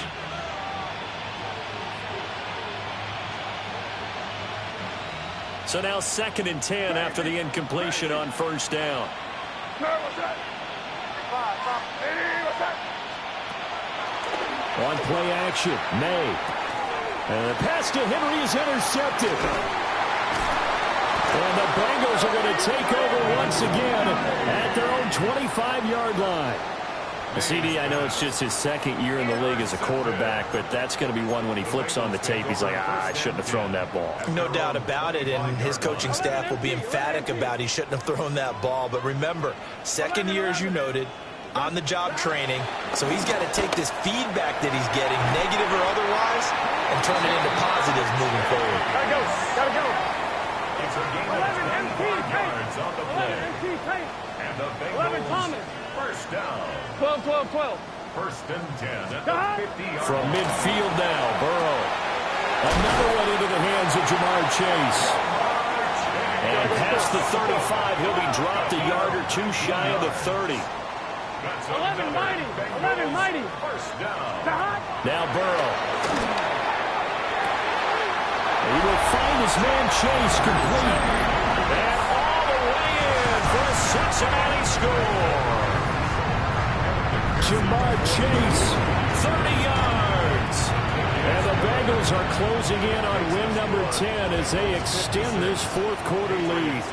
So now 2nd and 10 after the incompletion on first down. On play action, May. And the pass to Henry is intercepted. And the Bengals are going to take over once again at their own 25-yard line. The CD, I know it's just his 2nd year in the league as a quarterback, but that's going to be one when he flips on the tape, he's like, I shouldn't have thrown that ball. No doubt about it, and his coaching staff will be emphatic about he shouldn't have thrown that ball. But remember, 2nd year, as you noted, on-the-job training, so he's got to take this feedback that he's getting, negative or otherwise, and turn it into positives moving forward. Gotta go. Gotta go. It's a game 11 MT yards on the play. 11 MT tape. And the 11 Bengals Thomas. first down. 12, 12, 12. First and 10 at the 50-yard From midfield now, Burrow. Another one into the hands of Jamar Chase. And past the 35, he'll be dropped a yard or two shy of the 30. 11 mighty. 11 mighty. First down. Now Burrow. He will find his man Chase complete. And all the way in for a Cincinnati score. Jamar Chase, 30 yards. and the Bengals are closing in on win number 10 as they extend this 4th quarter lead.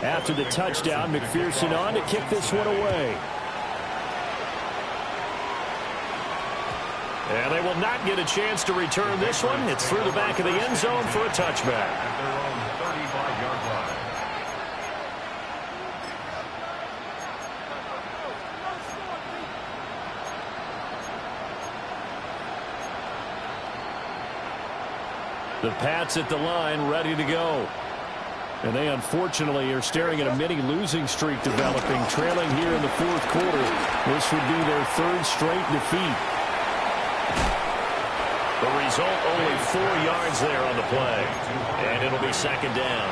After the touchdown, McPherson on to kick this one away. And they will not get a chance to return this one. It's through the back of the end zone for a touchback. At their own 35-yard line. The Pats at the line, ready to go. And they unfortunately are staring at a mini losing streak developing, trailing here in the 4th quarter. This would be their 3rd straight defeat. The result, only 4 yards there on the play. And it'll be 2nd down.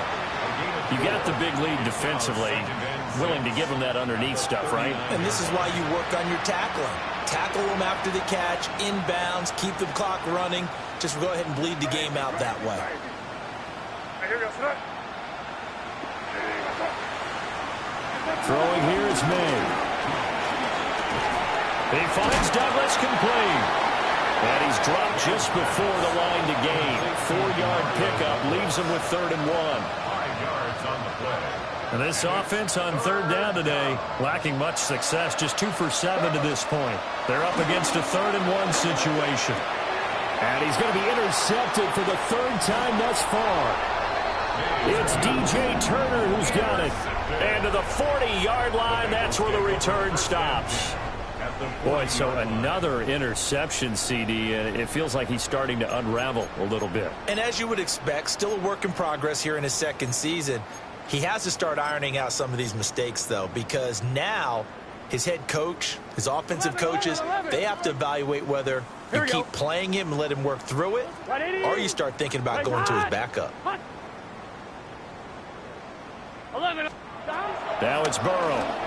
You got the big lead defensively, willing to give them that underneath stuff, right? And this is why you work on your tackling. Tackle them after the catch, inbounds, keep the clock running. Just go ahead and bleed the game out that way. Throwing here is May. He finds Douglas complete. And he's dropped just before the line to gain. 4-yard pickup leaves him with 3rd and 1. 5 yards on the play. And this offense on 3rd down today, lacking much success, just 2 for 7 to this point. They're up against a 3rd and 1 situation. And he's going to be intercepted for the 3rd time thus far. It's DJ Turner who's got it. And to the 40-yard line, that's where the return stops. Boy, so another interception, CD, and it feels like he's starting to unravel a little bit. And as you would expect, still a work in progress here in his 2nd season. He has to start ironing out some of these mistakes, though, because now his head coach, his offensive coaches, they have to evaluate whether you keep playing him and let him work through it, or you start thinking about going to his backup. 11. Now it's Burrow.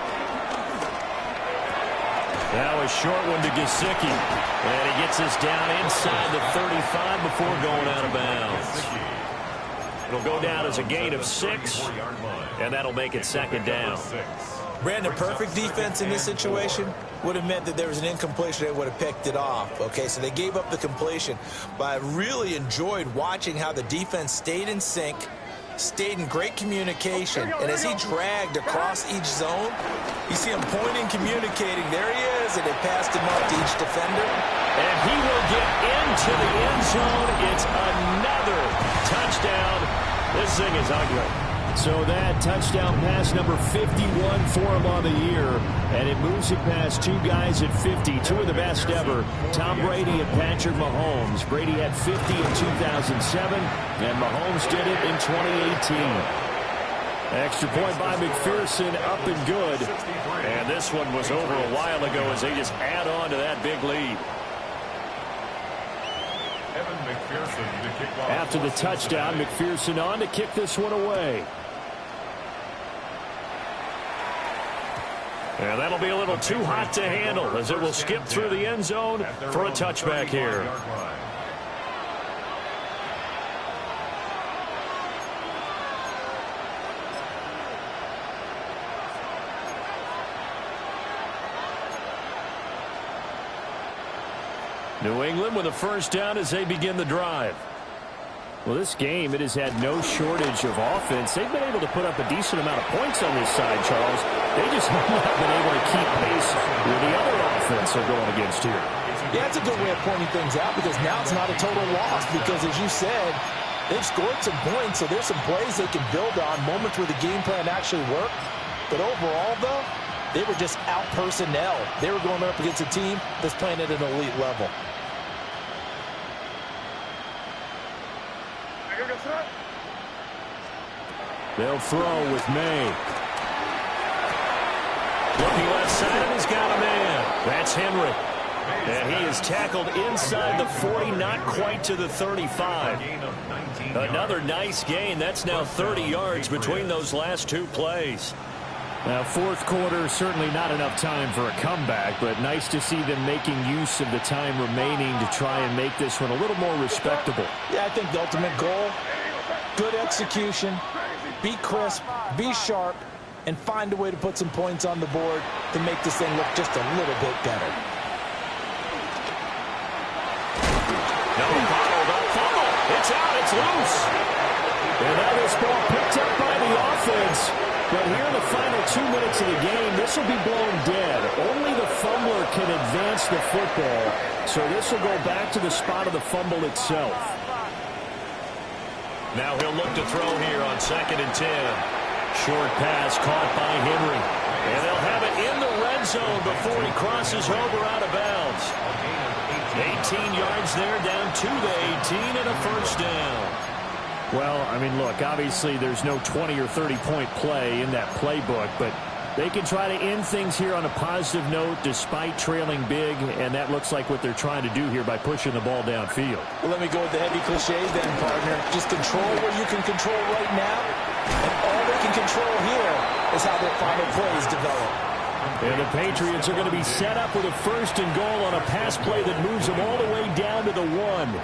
Now a short one to Gesicki. And he gets us down inside the 35 before going out of bounds. It'll go down as a gain of 6, and that'll make it 2nd down. Brandon, perfect defense in this situation would have meant that there was an incompletion. They would have picked it off. Okay, so they gave up the completion. But I really enjoyed watching how the defense stayed in sync, stayed in great communication. And as he dragged across each zone, you see him pointing, communicating. There he is, and they passed him up to each defender. And he will get into the end zone. It's another touchdown. This thing is ugly. So that touchdown pass number 51 for him on the year. And it moves it past 2 guys at 50, 2 of the best ever, Tom Brady and Patrick Mahomes. Brady had 50 in 2007, and Mahomes did it in 2018. Extra point by McPherson, up and good. And this one was over a while ago as they just add on to that big lead. After the touchdown, McPherson on to kick this one away. And that'll be a little too hot to handle as it will skip through the end zone for a touchback here. New England with a first down as they begin the drive. Well, this game, it has had no shortage of offense. They've been able to put up a decent amount of points on this side, Charles. They just have not been able to keep pace with the other offense they're going against here. Yeah, that's a good way of pointing things out because now it's not a total loss because, as you said, they've scored some points, so there's some plays they can build on, moments where the game plan actually worked. But overall, though, they were just out personnel. They were going up against a team that's playing at an elite level. They'll throw with May. Looking left side, and he's got a man. That's Henry. And he is tackled inside the 40, not quite to the 35. Another nice gain. That's now 30 yards between those last two plays. Now, fourth quarter, certainly not enough time for a comeback, but nice to see them making use of the time remaining to try and make this one a little more respectable. Yeah, I think the ultimate goal, good execution, be crisp, be sharp, and find a way to put some points on the board to make this thing look just a little bit better. No, bottled up fumble. It's out. It's loose. And now this ball picked up by the offense. But here in the final 2 minutes of the game, this will be blown dead. Only the fumbler can advance the football. So this will go back to the spot of the fumble itself. Now he'll look to throw here on 2nd and 10. Short pass caught by Henry. And they'll have it in the red zone before he crosses over out of bounds. 18 yards there, down to the 18 and a first down. Well, I mean, look, obviously there's no 20 or 30-point play in that playbook, but they can try to end things here on a positive note despite trailing big, and that looks like what they're trying to do here by pushing the ball downfield. Well, let me go with the heavy cliches then, partner. Just control what you can control right now, and all they can control here is how their final plays develop. And the Patriots are going to be set up with a 1st and goal on a pass play that moves them all the way down to the 1.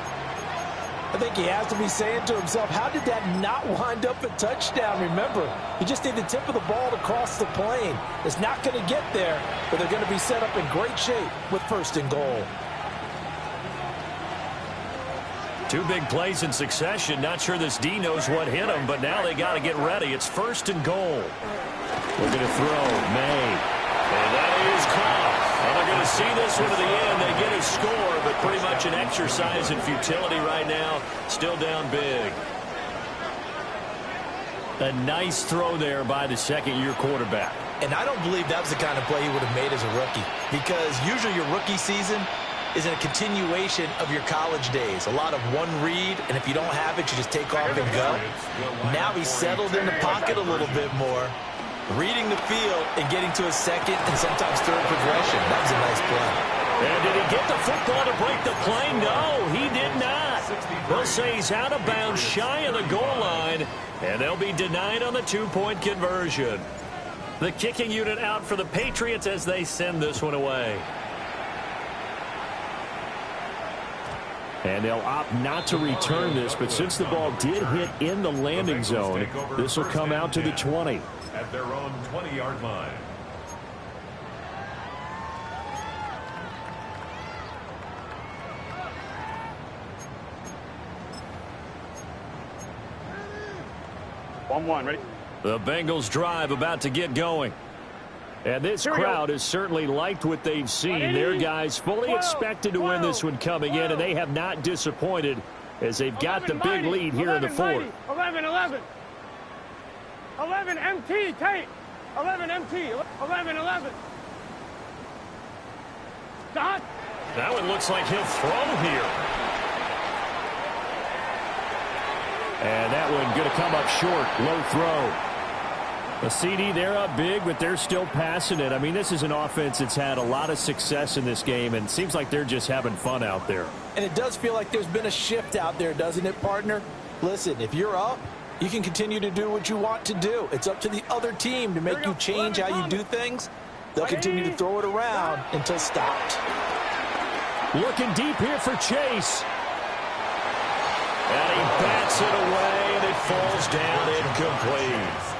I think he has to be saying to himself, how did that not wind up a touchdown? Remember, he just need the tip of the ball to cross the plane. It's not going to get there, but they're going to be set up in great shape with 1st and goal. 2 big plays in succession. Not sure this D knows what hit him, but now they got to get ready. It's 1st and goal. We're going to throw May. And that is caught. Well, they're going to see this one to the end. They get a score, but pretty much an exercise in futility right now. Still down big. A nice throw there by the second-year quarterback. And I don't believe that was the kind of play he would have made as a rookie, because usually your rookie season is a continuation of your college days. A lot of one read, and if you don't have it, you just take off and go. Now he's settled in the pocket a little bit more, reading the field and getting to a second and sometimes third progression. That was a nice play. And did he get the football to break the play? No, he did not. They'll say he's out of bounds, shy of the goal line, and they'll be denied on the 2-point conversion. The kicking unit out for the Patriots as they send this one away. And they'll opt not to return this, but since the ball did hit in the landing zone, this will come out to the 20. At their own 20-yard line. One, ready? The Bengals drive about to get going. And this crowd has certainly liked what they've seen. Their guys fully expected to win this one coming in, and they have not disappointed as they've got the big lead here in the 4th. 11 MT, Tate. 11 MT, 11. Dot. That one looks like he'll throw here. And that one going to come up short. Low throw. A CD, they're up big, but they're still passing it. I mean, this is an offense that's had a lot of success in this game, and it seems like they're just having fun out there. And it does feel like there's been a shift out there, doesn't it, partner? Listen, if you're up, you can continue to do what you want to do. It's up to the other team to make you change how you do things. They'll continue to throw it around until stopped. Looking deep here for Chase. And he bats it away, and it falls down incomplete.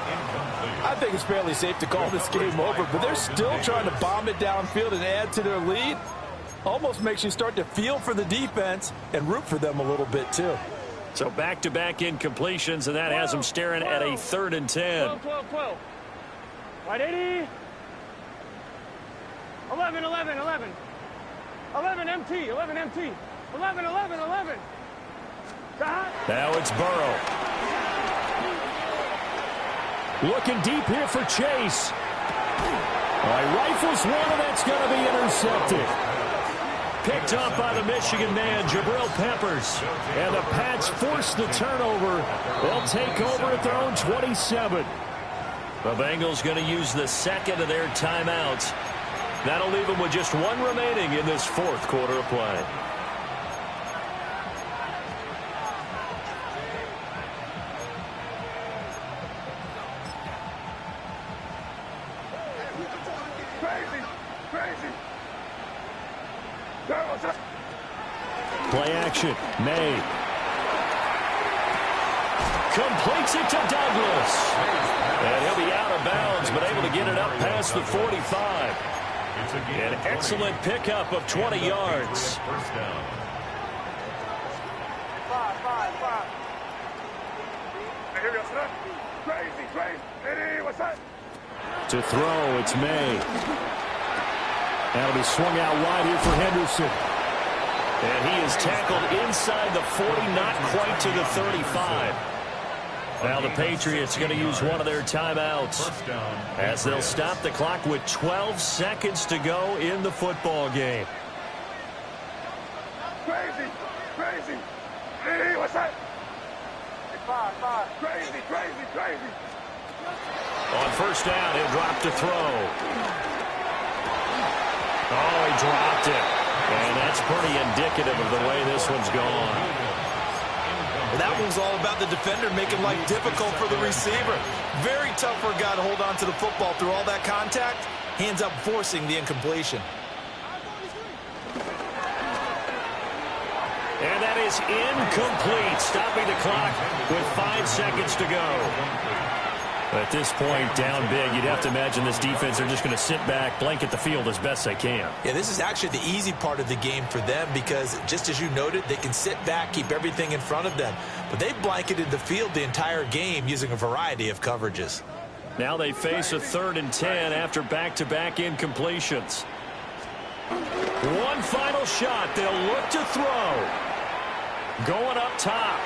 I think it's fairly safe to call this game over, but they're still trying to bomb it downfield and add to their lead. Almost makes you start to feel for the defense and root for them a little bit, too. So back-to-back incompletions, and that has them staring at a 3rd and 10. 12. Right, 80. 11. 11 MT. 11. Now it's Burrow. Looking deep here for Chase. All right, rifles one, and that's going to be intercepted. Picked up by the Michigan man, Jabril Peppers. And the Pats force the turnover. They'll take over at their own 27. The Bengals going to use the second of their timeouts. That'll leave them with just one remaining in this 4th quarter of play. Play action. May. Completes it to Douglas. And he'll be out of bounds, but able to get it up past the 45. An excellent pickup of 20 yards. First down. 5. Here we go, son. Crazy. Eddie, what's that? To throw, it's May. That'll be swung out wide here for Henderson. And he is tackled inside the 40, not quite to the 35. Now the Patriots going to use one of their timeouts as they'll stop the clock with 12 seconds to go in the football game. Crazy. Hey, what's that? 5. Crazy. On first down, he'll drop to throw. Oh, he dropped it. And that's pretty indicative of the way this one's gone. That one's all about the defender making life difficult for the receiver. Very tough for a guy to hold on to the football through all that contact. Hands up, forcing the incompletion. And that is incomplete, stopping the clock with 5 seconds to go. At this point, down big, you'd have to imagine this defense are just going to sit back, blanket the field as best they can. Yeah, this is actually the easy part of the game for them because, just as you noted, they can sit back, keep everything in front of them. But they blanketed the field the entire game using a variety of coverages. Now they face a 3rd and 10 after back-to-back incompletions. One final shot. They'll look to throw. Going up top.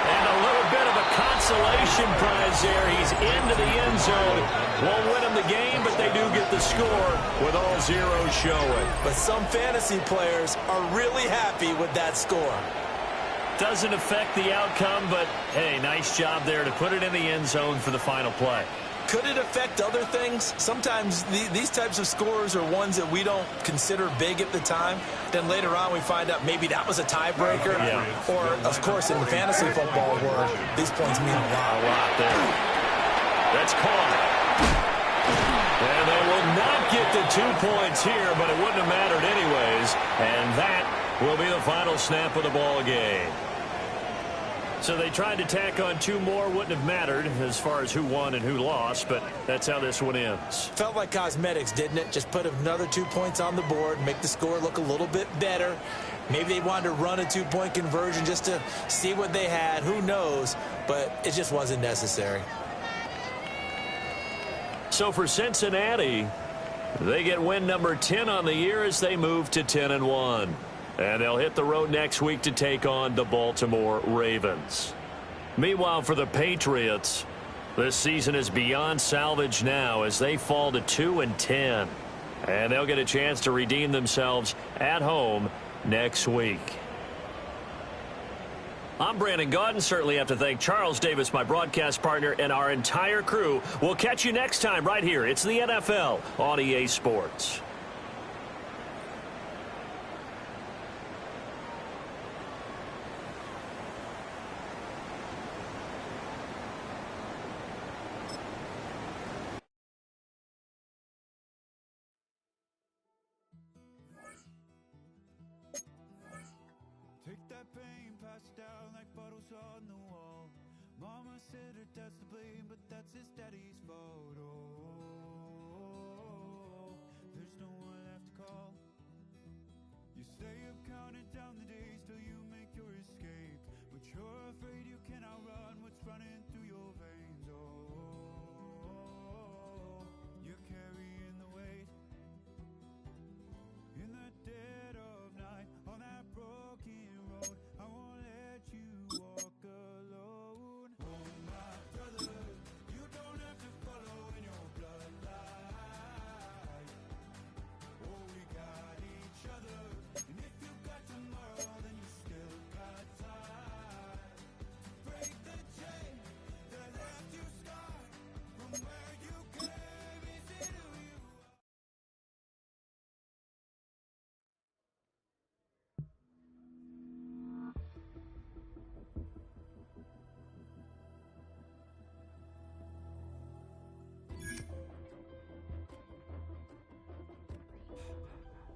And a little bit of a consolation prize there. He's into the end zone. Won't win them the game, but they do get the score with all zeros showing. But some fantasy players are really happy with that score. Doesn't affect the outcome, but, hey, nice job there to put it in the end zone for the final play. Could it affect other things? Sometimes these types of scores are ones that we don't consider big at the time. Then later on we find out maybe that was a tiebreaker. Yeah. Or, of course, in the fantasy football world, these points mean a lot there. That's caught. And they will not get the 2 points here, but it wouldn't have mattered anyways. And that will be the final snap of the ball game. So they tried to tack on 2 more. Wouldn't have mattered as far as who won and who lost, but that's how this one ends. Felt like cosmetics, didn't it? Just put another 2 points on the board, make the score look a little bit better. Maybe they wanted to run a 2-point conversion just to see what they had. Who knows? But it just wasn't necessary. So for Cincinnati, they get win number 10 on the year as they move to 10-1. And they'll hit the road next week to take on the Baltimore Ravens. Meanwhile, for the Patriots, this season is beyond salvage now as they fall to 2-10. And they'll get a chance to redeem themselves at home next week. I'm Brandon Gaudin. Certainly have to thank Charles Davis, my broadcast partner, and our entire crew. We'll catch you next time right here. It's the NFL on EA Sports. Take that pain, pass it down like photos on the wall. Mama said her dad's to blame, but that's his daddy's fault. Oh, there's no one left to call. You stay up counting down the days till you make your escape, but you're afraid you cannot run what's running through your veins. Oh, you're carrying the weight in the dead of night on that broken road. I won't let you walk alone. Oh, my brother, you don't have to follow in your bloodline. Oh, we got each other, and if you got tomorrow, then you still got time to break the chain that left you scarred from where you came into who you are.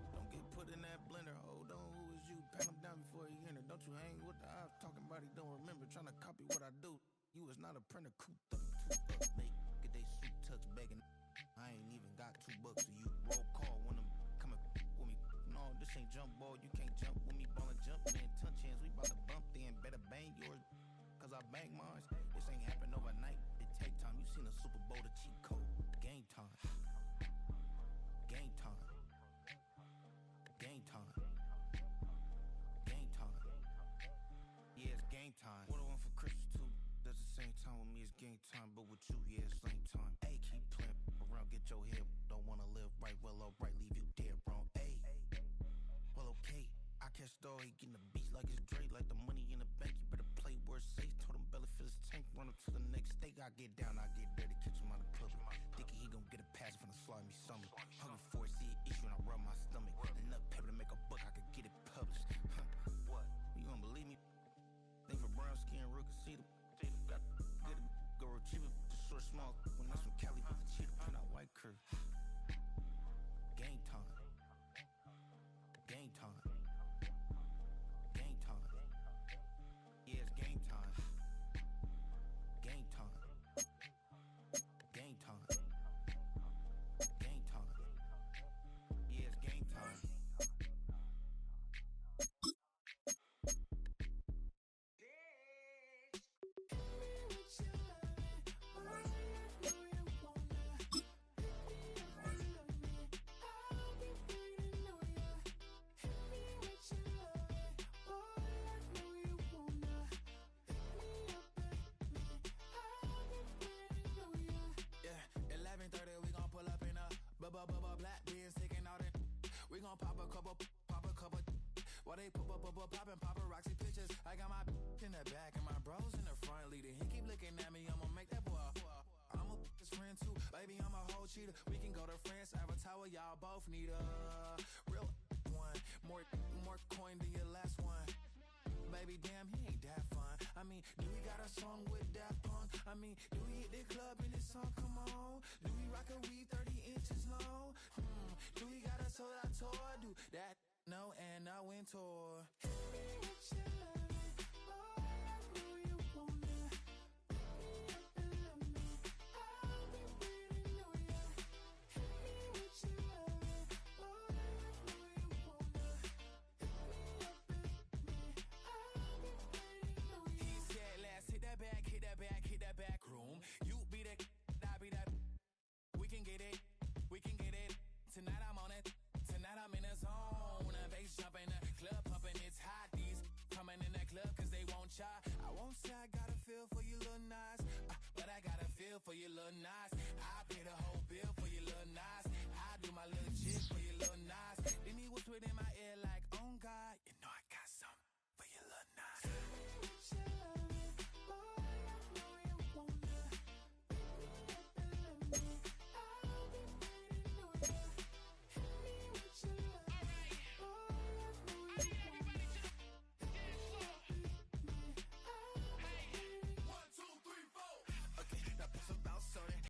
Don't get put in that blender. Hold on, who is you? Pat him down before he enter. Don't you hang with the ops talking about he don't remember. Trying to copy what I do. You is not a printer. Cooped up, toot up, make get they suit tucks begging. I ain't even got $2 for you. Roll call when I'm coming with me. No, this ain't jump ball. You can't jump with me. Ball and jump in. Touch hands. We bout to bump then. Better bang yours. Cause I bang mine. This ain't happen overnight. It take time. You seen a Super Bowl, the cheat code. Game time. Game time. Game time. Game time. Yeah, it's game time. What I want for Christmas too. That's the same time with me, it's game time. But with you, yeah, it's same time. Hey, keep playing around, get your head. Don't wanna live right, well, alright, leave you dead wrong. Hey, well, okay. I catch the dog, he getting the beats like it's Dre, like the money in the bank. You better play where it's safe. Told him belly fill his tank, run up to the next state. I get down, I get dirty, catch him out of club. Thinking he gon' get a pass from the slide me something. Hungry for it, see an issue and I rub my stomach. Enough paper to make a book, I could get it published. Huh, what? You gonna believe me? Think for brown skin, real can see them. Got get it, go retrieve it, just short small. When that's from Cali, but the cheetah print out white curve. Game time. Game time. Game time. Yeah, it's game time. Game time. Game time. Game time. Yeah, it's game time. Yeah, 11:30, we gon' pull up in a black beans sticking out it. We gon' pop a couple. While they poppin' paparazzi pictures. I got my in the back and my bros in the front leading. He keep looking at me, I'ma make that boy. I'm a his friend too, baby, I'm a whole cheater. We can go to France, Avatar, y'all both need a real one. More coin than your last one. Baby, damn, he ain't that fun. I mean, do we got a song with that punk? I mean, do we hit the club in this song? Come on. Do we rock a weed 30 inches long? Do we got a sold out tour? Do that? No, and I went tour. He said, let's hit that back room. You be that, I be that. We can get it. Tonight I'm on it. Tonight I'm in a zone. Bass jumping, the club pumping, it's hot. These coming in the club cause they won't try. I won't say I got a feel for you little nice, but I got a feel for you little nice. I pay the whole bill for you little nice. I do my little shit for you little nice. Then